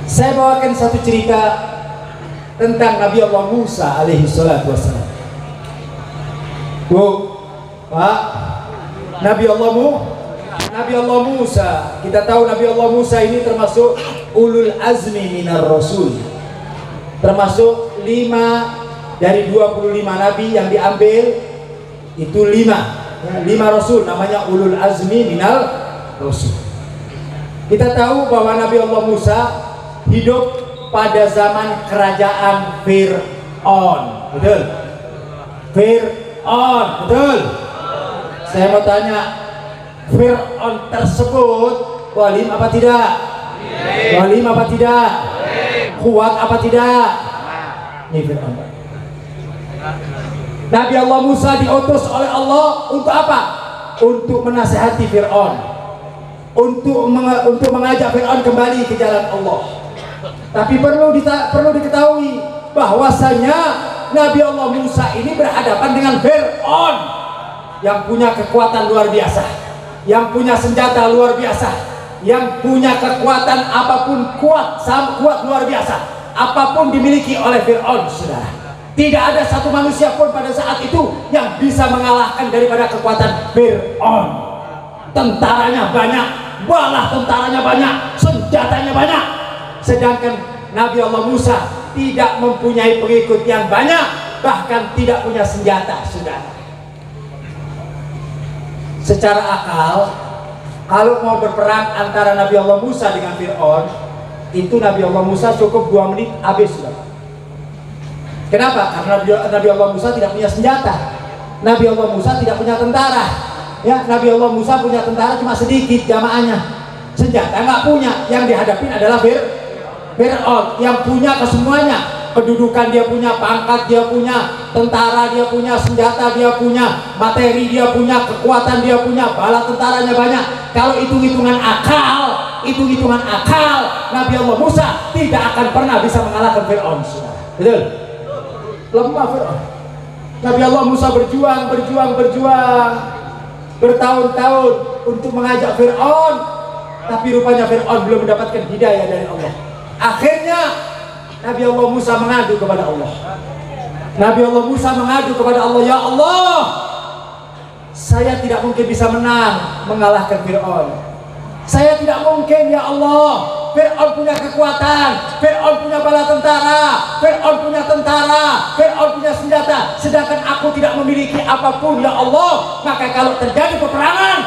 Saya bawakan satu cerita tentang Nabi Allah Musa alaihi salatu wassalam. Pak, Nabi Allah Musa, kita tahu Nabi Allah Musa ini termasuk ulul azmi minar rasul, termasuk 5 dari 25 nabi yang diambil itu 5 rasul, namanya ulul azmi minal rasul. Kita tahu bahwa Nabi Allah Musa hidup pada zaman kerajaan Fir'aun. Betul? Fir'aun, betul? Saya mau tanya, Fir'aun tersebut walim apa tidak? Walim apa tidak? Kuat apa tidak? Ini Fir'aun. Nabi Allah Musa diutus oleh Allah untuk apa? Untuk menasihati Fir'aun, untuk mengajak Fir'aun kembali ke jalan Allah. Tapi perlu diketahui bahwasanya Nabi Allah Musa ini berhadapan dengan Fir'aun yang punya kekuatan luar biasa, yang punya senjata luar biasa, yang punya kekuatan apapun kuat luar biasa, apapun dimiliki oleh Fir'aun, saudara. Tidak ada satu manusia pun pada saat itu yang bisa mengalahkan daripada kekuatan Fir'aun. Tentaranya banyak, bala tentaranya banyak, senjatanya banyak. Sedangkan Nabi Allah Musa tidak mempunyai pengikut yang banyak, bahkan tidak punya senjata, saudara. Secara akal, kalau mau berperang antara Nabi Allah Musa dengan Fir'aun, itu Nabi Allah Musa cukup 2 menit habis, saudara. Kenapa? Karena Nabi Allah Musa tidak punya senjata, Nabi Allah Musa tidak punya tentara. Ya, Nabi Allah Musa punya tentara cuma sedikit jamaahnya, senjata nggak punya. Yang dihadapin adalah Fir'aun yang punya kesemuanya. Kedudukan dia punya, pangkat dia punya, tentara dia punya, senjata dia punya, materi dia punya, kekuatan dia punya, bala tentaranya banyak. Kalau hitung-hitungan akal, Nabi Allah Musa tidak akan pernah bisa mengalahkan Fir'aun. Betul? Lemah Fir'aun. Nabi Allah Musa berjuang bertahun-tahun untuk mengajak Fir'aun, tapi rupanya Fir'aun belum mendapatkan hidayah dari Allah. Akhirnya Nabi Allah Musa mengadu kepada Allah. Nabi Allah Musa mengadu kepada Allah, ya Allah, saya tidak mungkin bisa mengalahkan Fir'aun. Saya tidak mungkin, ya Allah. Fir'aun punya kekuatan, Fir'aun punya bala tentara, Fir'aun punya senjata, sedangkan aku tidak memiliki apapun, ya Allah. Maka kalau terjadi peperangan,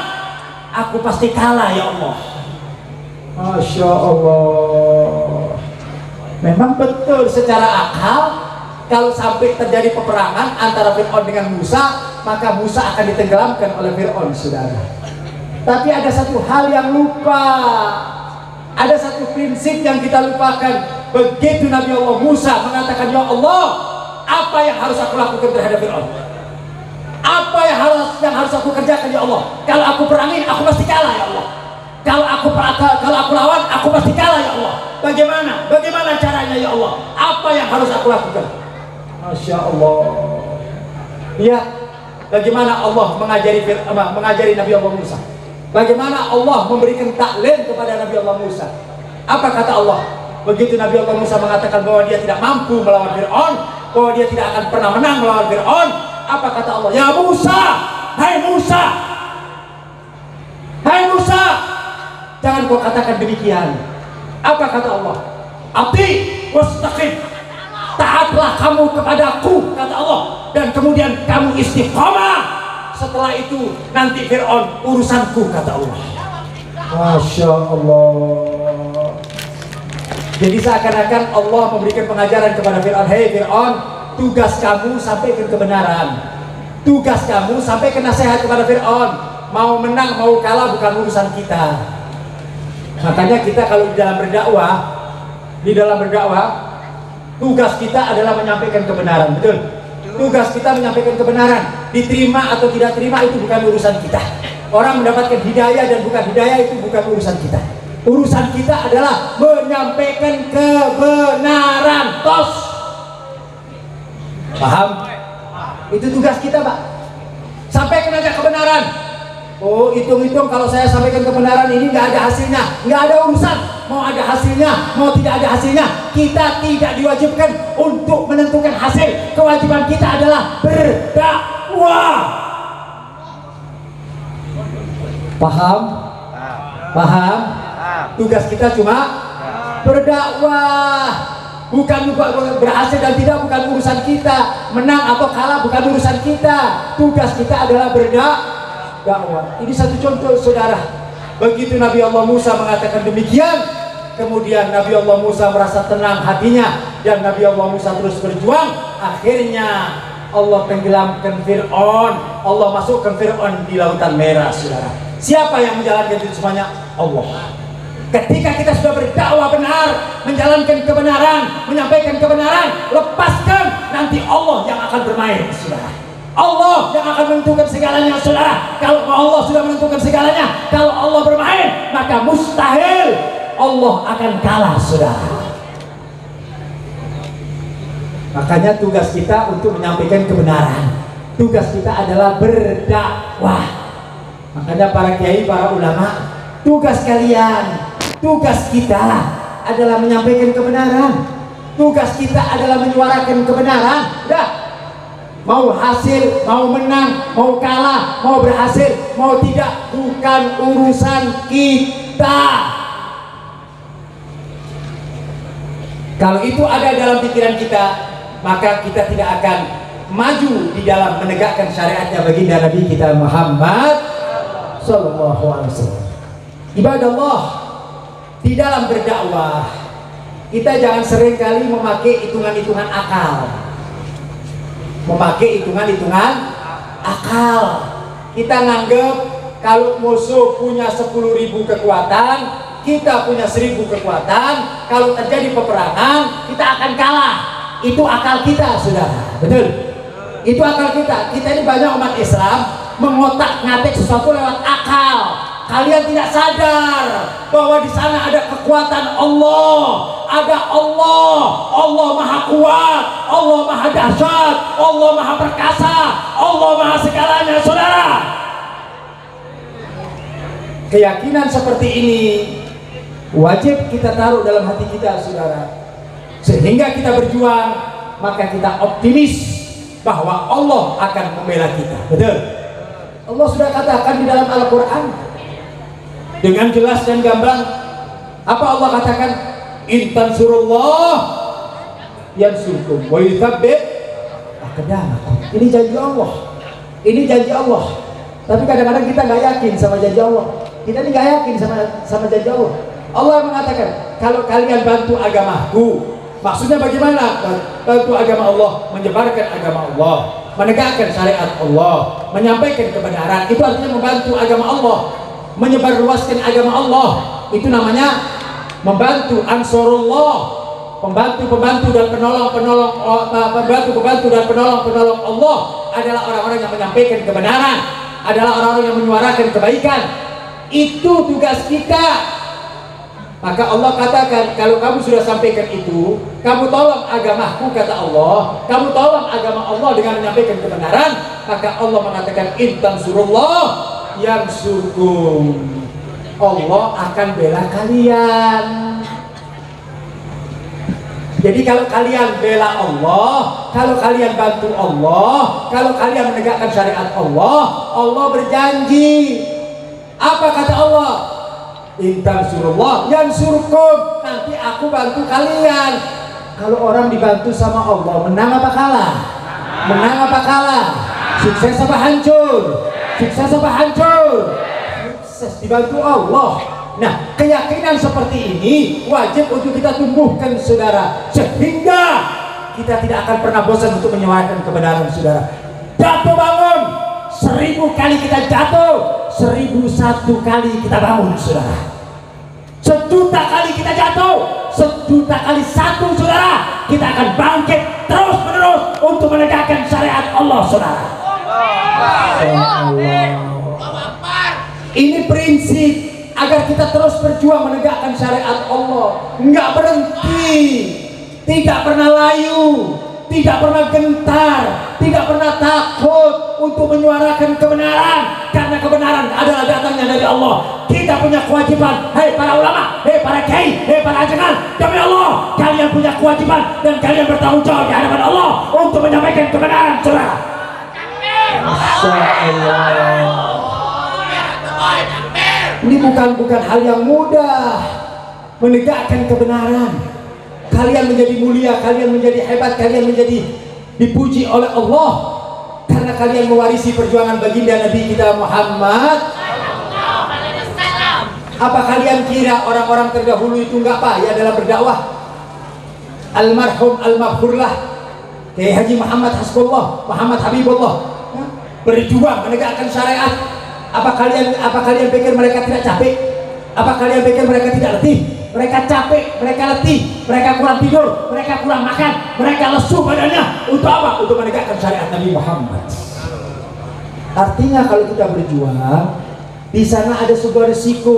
aku pasti kalah, ya Allah. Masya Allah. Memang betul secara akal, kalau sampai terjadi peperangan antara Fir'aun dengan Musa, maka Musa akan ditenggelamkan oleh Fir'aun, saudara. Tapi ada satu hal yang lupa, ada satu prinsip yang kita lupakan. Begitu Nabi Allah Musa mengatakan, ya Allah, apa yang harus aku lakukan terhadap Fir'aun? Apa yang harus aku kerjakan, ya Allah? Kalau aku perangin, aku pasti kalah, ya Allah. Kalau aku lawan, aku pasti kalah, ya Allah. Bagaimana caranya, ya Allah? Apa yang harus aku lakukan? Masya Allah. Lihat bagaimana Allah mengajari Nabi Allah Musa. Bagaimana Allah memberikan taklim kepada Nabi Allah Musa. Apa kata Allah? Begitu Nabi Allah Musa mengatakan bahwa dia tidak mampu melawan Fir'aun, bahwa dia tidak akan pernah menang melawan Fir'aun, apa kata Allah? Ya Musa, hai Musa, jangan kau katakan demikian. Apa kata Allah? Ati wastaqim, taatlah kamu kepadaku, kata Allah, dan kemudian kamu istiqamah. Setelah itu nanti Fir'aun urusanku, kata Allah. Masya Allah. Jadi seakan-akan Allah memberikan pengajaran kepada Fir'aun, hei Fir'aun, tugas kamu sampaikan kebenaran, tugas kamu sampaikan nasihat kepada Fir'aun. Mau menang mau kalah bukan urusan kita. Makanya kita kalau di dalam berdakwah, tugas kita adalah menyampaikan kebenaran, betul? Tugas kita menyampaikan kebenaran, diterima atau tidak terima itu bukan urusan kita. Orang mendapatkan hidayah dan bukan hidayah itu bukan urusan kita. Urusan kita adalah menyampaikan kebenaran. Tos. Paham? Itu tugas kita, Pak. Sampaikan aja kebenaran. Oh, hitung-hitung kalau saya sampaikan kebenaran ini nggak ada hasilnya, nggak ada urusan. Mau ada hasilnya, mau tidak ada hasilnya, kita tidak diwajibkan untuk menentukan hasil. Kewajiban kita adalah berdakwah. Paham? Paham? Tugas kita cuma berdakwah. Bukan berhasil dan tidak bukan urusan kita. Menang atau kalah bukan urusan kita. Tugas kita adalah berdakwah. Ini satu contoh, saudara. Begitu Nabi Allah Musa mengatakan demikian, kemudian Nabi Allah Musa merasa tenang hatinya dan Nabi Allah Musa terus berjuang. Akhirnya Allah tenggelamkan Fir'aun, Allah masukkan Fir'aun di lautan merah, saudara. Siapa yang menjalankan itu semuanya? Allah. Ketika kita sudah berdakwah benar, menjalankan kebenaran, menyampaikan kebenaran, lepaskan, nanti Allah yang akan bermain, saudara. Allah yang akan menentukan segalanya, saudara. Kalau Allah sudah menentukan segalanya, kalau Allah bermain, maka mustahil Allah akan kalah, saudara. Makanya tugas kita untuk menyampaikan kebenaran. Tugas kita adalah berdakwah. Makanya para kiai, para ulama, tugas kalian, tugas kita adalah menyampaikan kebenaran. Tugas kita adalah menyuarakan kebenaran. Dah. Mau hasil, mau menang, mau kalah, mau berhasil, mau tidak, bukan urusan kita. Kalau itu ada dalam pikiran kita, maka kita tidak akan maju di dalam menegakkan syariatnya baginda Nabi kita Muhammad Sallallahu Alaihi Wasallam. Ibadah Allah, di dalam berdakwah kita jangan seringkali memakai hitungan-hitungan akal. Memakai hitungan-hitungan akal. Kita nganggep Kalau musuh punya 10.000 kekuatan, kita punya 1.000 kekuatan. Kalau terjadi peperangan, kita akan kalah. Itu akal kita, saudara. Betul? Itu akal kita. Kita ini banyak umat Islam mengotak-ngatik sesuatu lewat akal. Kalian tidak sadar bahwa di sana ada kekuatan Allah, ada Allah, Allah Maha Kuat, Allah Maha Dahsyat, Allah Maha Perkasa, Allah Maha segalanya, saudara. Keyakinan seperti ini wajib kita taruh dalam hati kita, saudara, sehingga kita berjuang, maka kita optimis bahwa Allah akan membela kita. Betul? Allah sudah katakan di dalam Al-Quran dengan jelas dan gamblang. Apa Allah katakan? In tansurullah yansurkum wa yuthabbit aqdamakum. Ini janji Allah, ini janji Allah. Tapi kadang-kadang kita nggak yakin sama janji Allah. Kita ini nggak yakin sama janji Allah. Allah mengatakan, kalau kalian bantu agamaku, maksudnya bagaimana? Bantu agama Allah, menyebarkan agama Allah, menegakkan syariat Allah, menyampaikan kebenaran. Itu artinya membantu agama Allah, menyebarluaskan agama Allah. Itu namanya membantu. Ansarullah, pembantu dan penolong Allah adalah orang-orang yang menyampaikan kebenaran, adalah orang-orang yang menyuarakan kebaikan. Itu tugas kita. Maka Allah katakan, kalau kamu sudah sampaikan itu, kamu tolong agamaku, kata Allah, kamu tolong agama Allah dengan menyampaikan kebenaran, maka Allah mengatakan, in tansurullah yansurkum, Allah akan bela kalian. Jadi kalau kalian bela Allah, kalau kalian bantu Allah, kalau kalian menegakkan syariat Allah, Allah berjanji. Apa kata Allah? In tansurullah yansurkum, nanti aku bantu kalian. Kalau orang dibantu sama Allah, menang apa kalah? Menang apa kalah? Sukses apa hancur? Sukses apa hancur? Sukses, dibantu Allah. Nah, keyakinan seperti ini wajib untuk kita tumbuhkan, saudara, sehingga kita tidak akan pernah bosan untuk menyuarakan kebenaran, saudara. Jatuh bangun, 1000 kali kita jatuh, 1001 kali kita bangun, saudara. 1.000.000 kali kita jatuh, 1.000.000 kali satu, saudara, kita akan bangkit terus menerus untuk menegakkan syariat Allah, saudara. Ini prinsip agar kita terus berjuang menegakkan syariat Allah, nggak berhenti, tidak pernah layu, tidak pernah gentar, tidak pernah takut untuk menyuarakan kebenaran, karena kebenaran adalah datangnya dari Allah. Kita punya kewajiban, hei para ulama, hei para kiai, hei para ajengan, demi Allah, kalian punya kewajiban dan kalian bertanggung jawab di hadapan Allah untuk menyampaikan kebenaran, saudara. Ini bukan hal yang mudah, menegakkan kebenaran. Kalian menjadi mulia, kalian menjadi hebat, kalian menjadi dipuji oleh Allah karena kalian mewarisi perjuangan baginda Nabi kita Muhammad. Apa kalian kira orang-orang terdahulu itu nggak payah dalam berdakwah? Almarhum al-maghfurlah Kiai Haji Muhammad Hasbullah, Muhammad Habibullah, berjuang menegakkan syariat. Apa kalian pikir mereka tidak capek? Apa kalian pikir mereka tidak letih? Mereka capek, mereka letih, mereka kurang tidur, mereka kurang makan, mereka lesu badannya. Untuk apa? Untuk menegakkan syariat Nabi Muhammad. Artinya kalau kita berjuang, di sana ada sebuah resiko.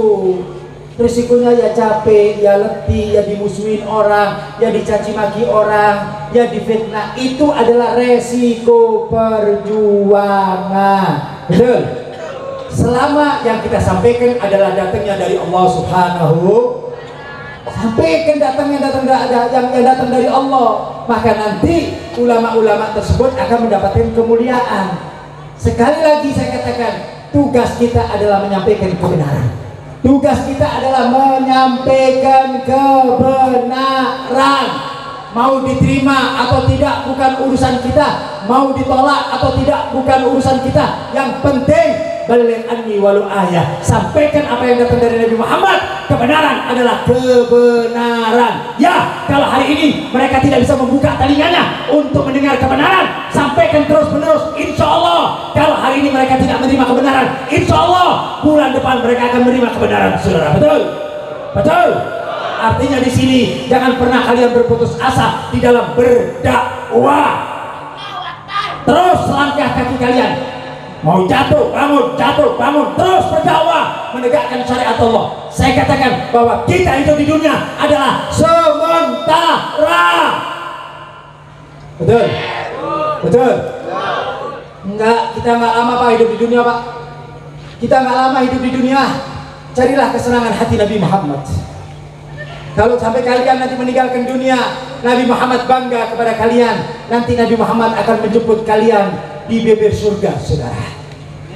Resikonya ya capek, ya letih, ya dimusuhin orang, ya dicaci maki orang, ya difitnah. Itu adalah resiko perjuangan. Betul? Selama yang kita sampaikan adalah datangnya dari Allah Subhanahu, sampaikan yang datang dari Allah, maka nanti ulama-ulama tersebut akan mendapatkan kemuliaan. Sekali lagi saya katakan, tugas kita adalah menyampaikan kebenaran. Tugas kita adalah menyampaikan kebenaran. Mau diterima atau tidak bukan urusan kita, mau ditolak atau tidak bukan urusan kita. Yang penting baligh anni walau ayah, sampaikan apa yang datang dari Nabi Muhammad. Kebenaran adalah kebenaran. Ya, kalau hari ini mereka tidak bisa membuka telinganya untuk mendengar kebenaran, sampaikan terus menerus. Insya Allah kalau hari hari ini mereka tidak menerima kebenaran, insya Allah bulan depan mereka akan menerima kebenaran, saudara. Betul? Betul? Artinya di sini jangan pernah kalian berputus asa di dalam berdakwah. Terus langkah kaki kalian, mau jatuh bangun, terus berdakwah menegakkan syariat Allah. Saya katakan bahwa kita hidup di dunia adalah sementara. Betul? Betul? Enggak, kita nggak lama Pak hidup di dunia Pak. Kita nggak lama hidup di dunia. Carilah kesenangan hati Nabi Muhammad. Kalau sampai kalian nanti meninggalkan dunia, Nabi Muhammad bangga kepada kalian. Nanti Nabi Muhammad akan menjemput kalian di bibir surga, saudara.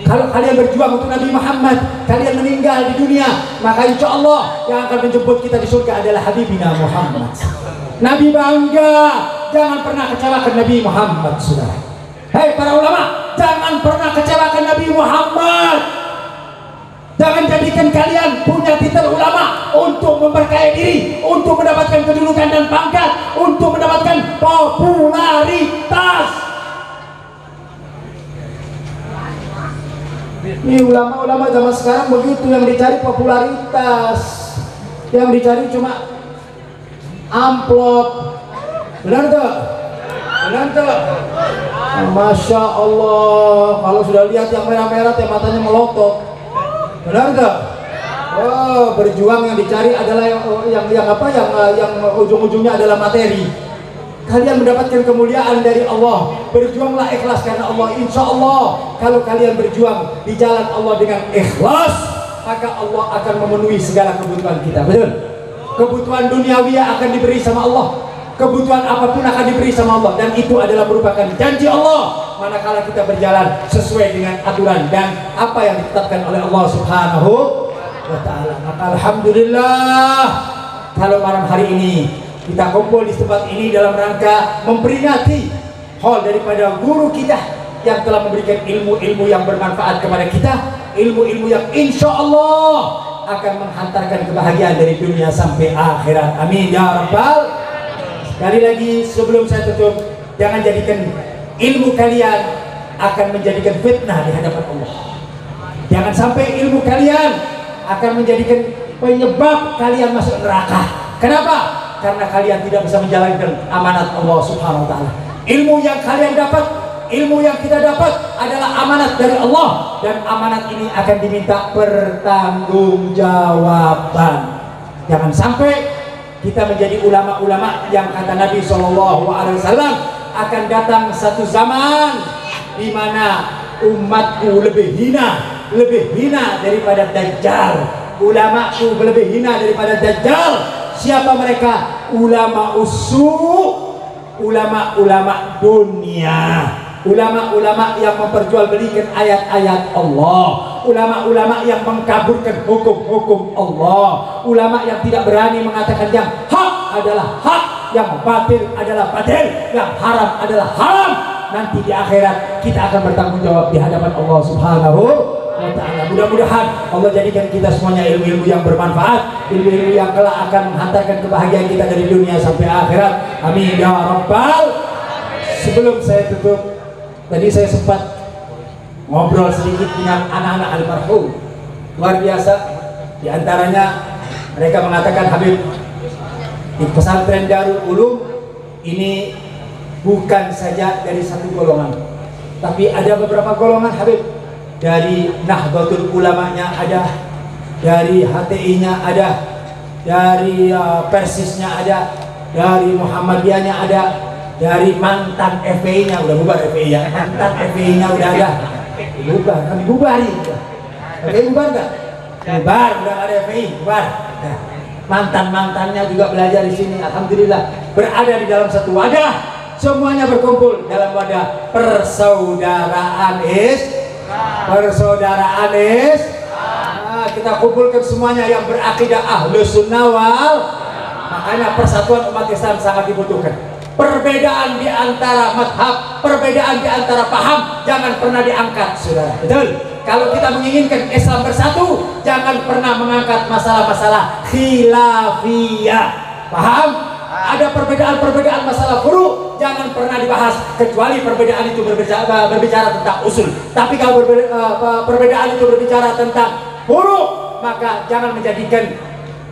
Kalau kalian berjuang untuk Nabi Muhammad, kalian meninggal di dunia, maka insya Allah yang akan menjemput kita di surga adalah Habibina Muhammad. Nabi bangga, jangan pernah kecewakan Nabi Muhammad, saudara. Hei para ulama, jangan pernah kecewakan Nabi Muhammad. Jangan jadikan kalian punya titel ulama untuk memperkaya diri, untuk mendapatkan kedudukan dan pangkat, untuk mendapatkan popularitas. Ini ulama-ulama zaman sekarang begitu, yang dicari popularitas, yang dicari cuma amplop. Benar tak? Benar tak? Masya Allah, kalau sudah lihat yang merah-merah, yang matanya melotot. Benar tak? Oh, berjuang yang dicari adalah yang ujung-ujungnya adalah materi. Kalian mendapatkan kemuliaan dari Allah. Berjuanglah ikhlas karena Allah. Insya Allah kalau kalian berjuang di jalan Allah dengan ikhlas, maka Allah akan memenuhi segala kebutuhan kita. Betul? Kebutuhan duniawi akan diberi sama Allah. Kebutuhan apapun akan diberi sama Allah, dan itu adalah merupakan janji Allah manakala kita berjalan sesuai dengan aturan dan apa yang ditetapkan oleh Allah Subhanahu wa ta'ala. Maka alhamdulillah kalau malam hari ini kita kumpul di tempat ini dalam rangka memperingati haul daripada guru kita yang telah memberikan ilmu-ilmu yang bermanfaat kepada kita, ilmu-ilmu yang insya Allah akan menghantarkan kebahagiaan dari dunia sampai akhirat. Amin ya rabbal. Sekali lagi sebelum saya tutup, jangan jadikan ilmu kalian akan menjadikan fitnah di hadapan Allah. Jangan sampai ilmu kalian akan menjadikan penyebab kalian masuk neraka. Kenapa? Karena kalian tidak bisa menjalankan amanat Allah Subhanahu wa ta'ala. Ilmu yang kalian dapat, ilmu yang kita dapat adalah amanat dari Allah, dan amanat ini akan diminta pertanggungjawaban. Jangan sampai kita menjadi ulama-ulama yang kata Nabi SAW akan datang satu zaman di mana umatku lebih hina daripada Dajjal. Ulamaku lebih hina daripada Dajjal. Siapa mereka? Ulama usul, ulama-ulama dunia, ulama-ulama yang memperjualbelikan ayat-ayat Allah, ulama-ulama yang mengkaburkan hukum-hukum Allah, ulama yang tidak berani mengatakan yang hak adalah hak, yang batil adalah batil, yang haram adalah haram. Nanti di akhirat kita akan bertanggung jawab di hadapan Allah Subhanahu wa ta'ala. Mudah-mudahan Allah jadikan kita semuanya ilmu-ilmu yang bermanfaat, ilmu-ilmu yang kelak akan menghantarkan kebahagiaan kita dari dunia sampai akhirat. Amin ya rabbal. Sebelum saya tutup, tadi saya sempat ngobrol sedikit dengan anak-anak almarhum. Luar biasa. Di antaranya mereka mengatakan, Habib, di pesantren Darul Ulum ini bukan saja dari satu golongan, tapi ada beberapa golongan, Habib. Dari Nahdlatul Ulamanya ada, dari HTI-nya ada, dari Persisnya ada, dari Muhammadiyahnya ada, dari mantan FPI-nya, udah bubar FPI ya, mantan FPI-nya udah ada, bubar, kami bubari, FPI bubar nggak? Bubar, udah ada FPI, bubar. Nah, mantan-mantannya juga belajar di sini, alhamdulillah berada di dalam satu wadah, semuanya berkumpul dalam wadah persaudaraan Nah, kita kumpulkan semuanya yang berakidah Ahlus Sunnah wal. Makanya persatuan umat Islam sangat dibutuhkan. Perbedaan di antara mazhab, perbedaan di antara paham jangan pernah diangkat, saudara. Betul? Kalau kita menginginkan Islam bersatu, jangan pernah mengangkat masalah-masalah khilafiyah. Paham? Ada perbedaan-perbedaan masalah furu, jangan pernah dibahas kecuali perbedaan itu berbicara tentang usul. Tapi kalau perbedaan itu berbicara tentang furu, maka jangan menjadikan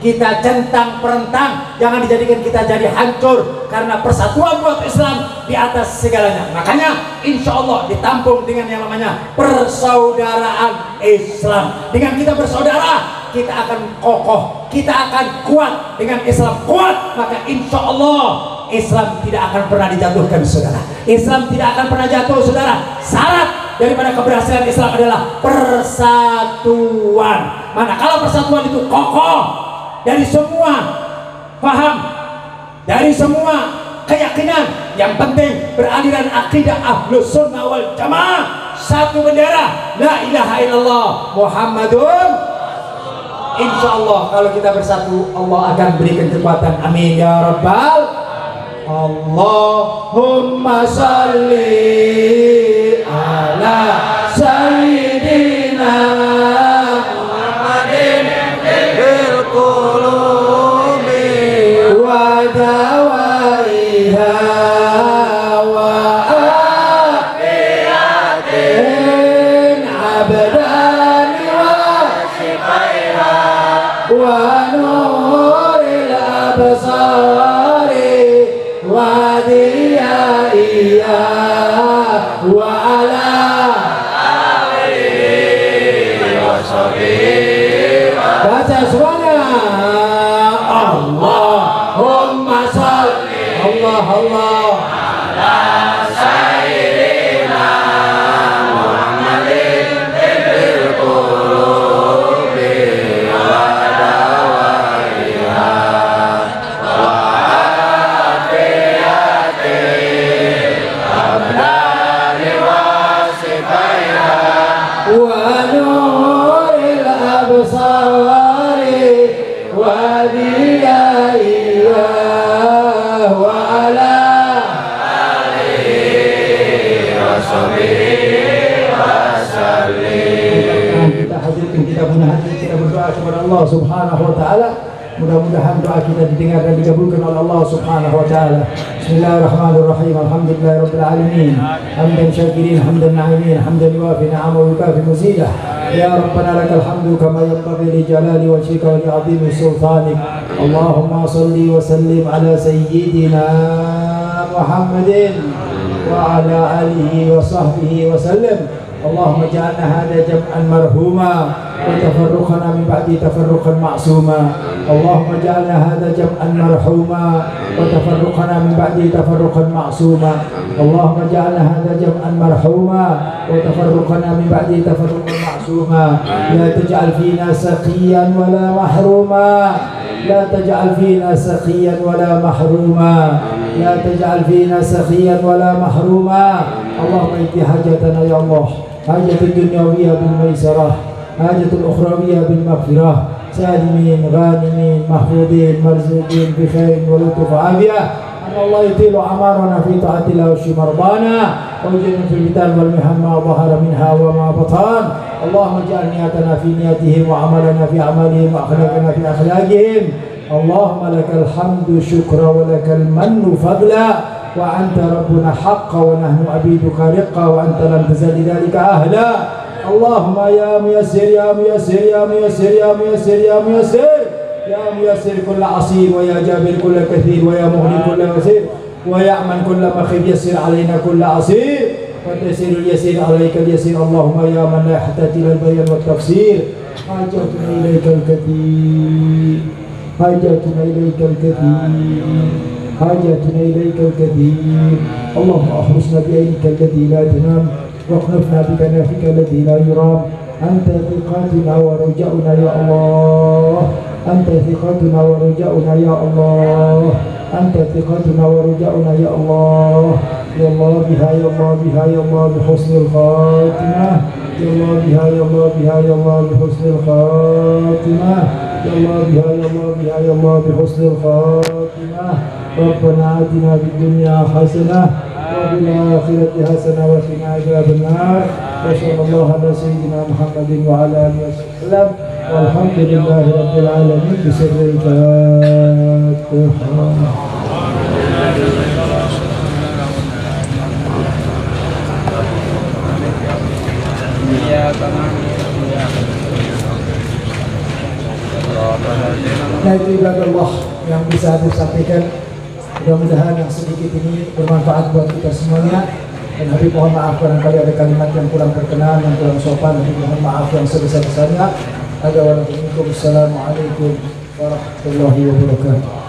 kita centang perentang, jangan dijadikan kita jadi hancur, karena persatuan buat Islam di atas segalanya. Makanya insya Allah ditampung dengan yang namanya persaudaraan Islam. Dengan kita bersaudara, kita akan kokoh, kita akan kuat. Dengan Islam kuat, maka insya Allah Islam tidak akan pernah dijatuhkan, saudara. Islam tidak akan pernah jatuh, saudara. Syarat daripada keberhasilan Islam adalah persatuan. Manakala persatuan itu kokoh dari semua paham, dari semua keyakinan, yang penting beraliran akidah Ahlus Sunnah wal Jamaah, satu bendera, la ilaha illallah Muhammadun. Insya Allah kalau kita bersatu, Allah akan berikan kekuatan. Amin ya rabbal. Allahumma salli ala sayyidina Muhammadin bil qulubi wa dawaiha wa afiyatin abdan wa shifaiha wa nuril absari wa diyaiha wa ala alihi wa sahbihi. Baca semuanya. Allahumma salli Allah ala sayyidina Muhammadin bil qulubi wa dawaiha wa afiyatin abdani wa sifaiha wa nuril absari wa diyaiha wa ala alihi wa sahbihi wa sallim. Kita hadirkan, kita punya hati, kita berdoa kepada Allah Subhanahu wa ta'ala. Mudah-mudahan doa kita didengar dan dikabulkan oleh Allah Subhanahu wa ta'ala. Bismillahirrahmanirrahim. Alhamdulillahirabbil alamin. Hamdan syakirin, hamdan na'imin, hamdan yuwafi ni'amahu wa yukafi mazidah. Ya Rabbana lakal hamdu kama yanbaghi li jalali wajhika wa li 'azimi sultanik. Allahumma salli wa sallim ala sayyidina Muhammadin wa ala alihi wa sahbihi wa sallim. Allahumma ja'alna hadha jam'an marhuma wa tafarruqana min ba'di tafarruqan ma'suma. Allahumma ja'alna hadha jam'an marhuma wa tafarruqana min ba'di tafarruqan ma'suma. Allahumma ja'alna hadha jam'an marhuma wa tafarruqana min ba'di tafarruqan ma'suma. La taj'al fina saqiyan wa la mahruma. La taj'al fina saqiyan wa la mahruma. La taj'al fina saqiyan wa la mahruma. Allahumma iti hajatana ya Allah. Hajatul dunyawiyah bil maisarah, hajatul ukhrawiyah bil maghfirah. Salimin, ghanimin, mahfudin, marzuqin bi khairin wa lutuf afiyah. Allah yutilu amarana fi ta'atillah wa shimarbana wa yujina fil bitan wal mihan ma dhahara minha wa ma batan. Allahumma ja'al niyatana fi niyatihim wa amalana fi amalihim wa akhlaqana fi akhlaqihim. Allahumma lakal hamdu syukra wa lakal mannu fadla wa anta rabbuna haqqa wa nahnu abiduka riqqa wa anta lam tazal lidzalika ahla. Allahumma ya muyassir ya muyassir ya muyassir ya muyassir ya muyassir ya muyassir kulla asir wa ya jabir kulla kathir wa ya mughni kulla wasir wa ya'man kulla makhib yassir alaina kulla asir wa tasirul yasir alaika yasir. Allahumma ya man la yahtati lil bayan wa tafsir hajatuna ilaikal kathir hajatuna ilaikal kathir hajatuna ilaikal kathir. Allahumma ahrusna bi'ainika alladhi la tanam واخلفنا بكنافك الذي لا يرام. أنت ثقتنا ورجاؤنا يا الله. أنت ثقتنا ورجاؤنا يا الله. أنت ثقتنا ورجاؤنا يا الله. يا الله بها يا الله بها يا الله بحسن الخاتمة. يا الله بها يا الله بها يا الله بحسن الخاتمة. يا الله بها يا الله بها يا الله بحسن الخاتمة. ربنا آتنا في الدنيا حسنة وفي الآخرة حسنة وقنا عذاب النار. وصلى الله على سيدنا محمد وعلى آله وسلم والحمد لله رب العالمين بسر الفاتحة. Nah itu ibadah Allah yang bisa disampaikan. Mudah-mudahan yang sedikit ini bermanfaat buat kita semuanya. Dan Habib mohon maaf barangkali ada kalimat yang kurang berkenan, yang kurang sopan. Habib mohon maaf yang sebesar-besarnya. Assalamualaikum warahmatullahi wabarakatuh.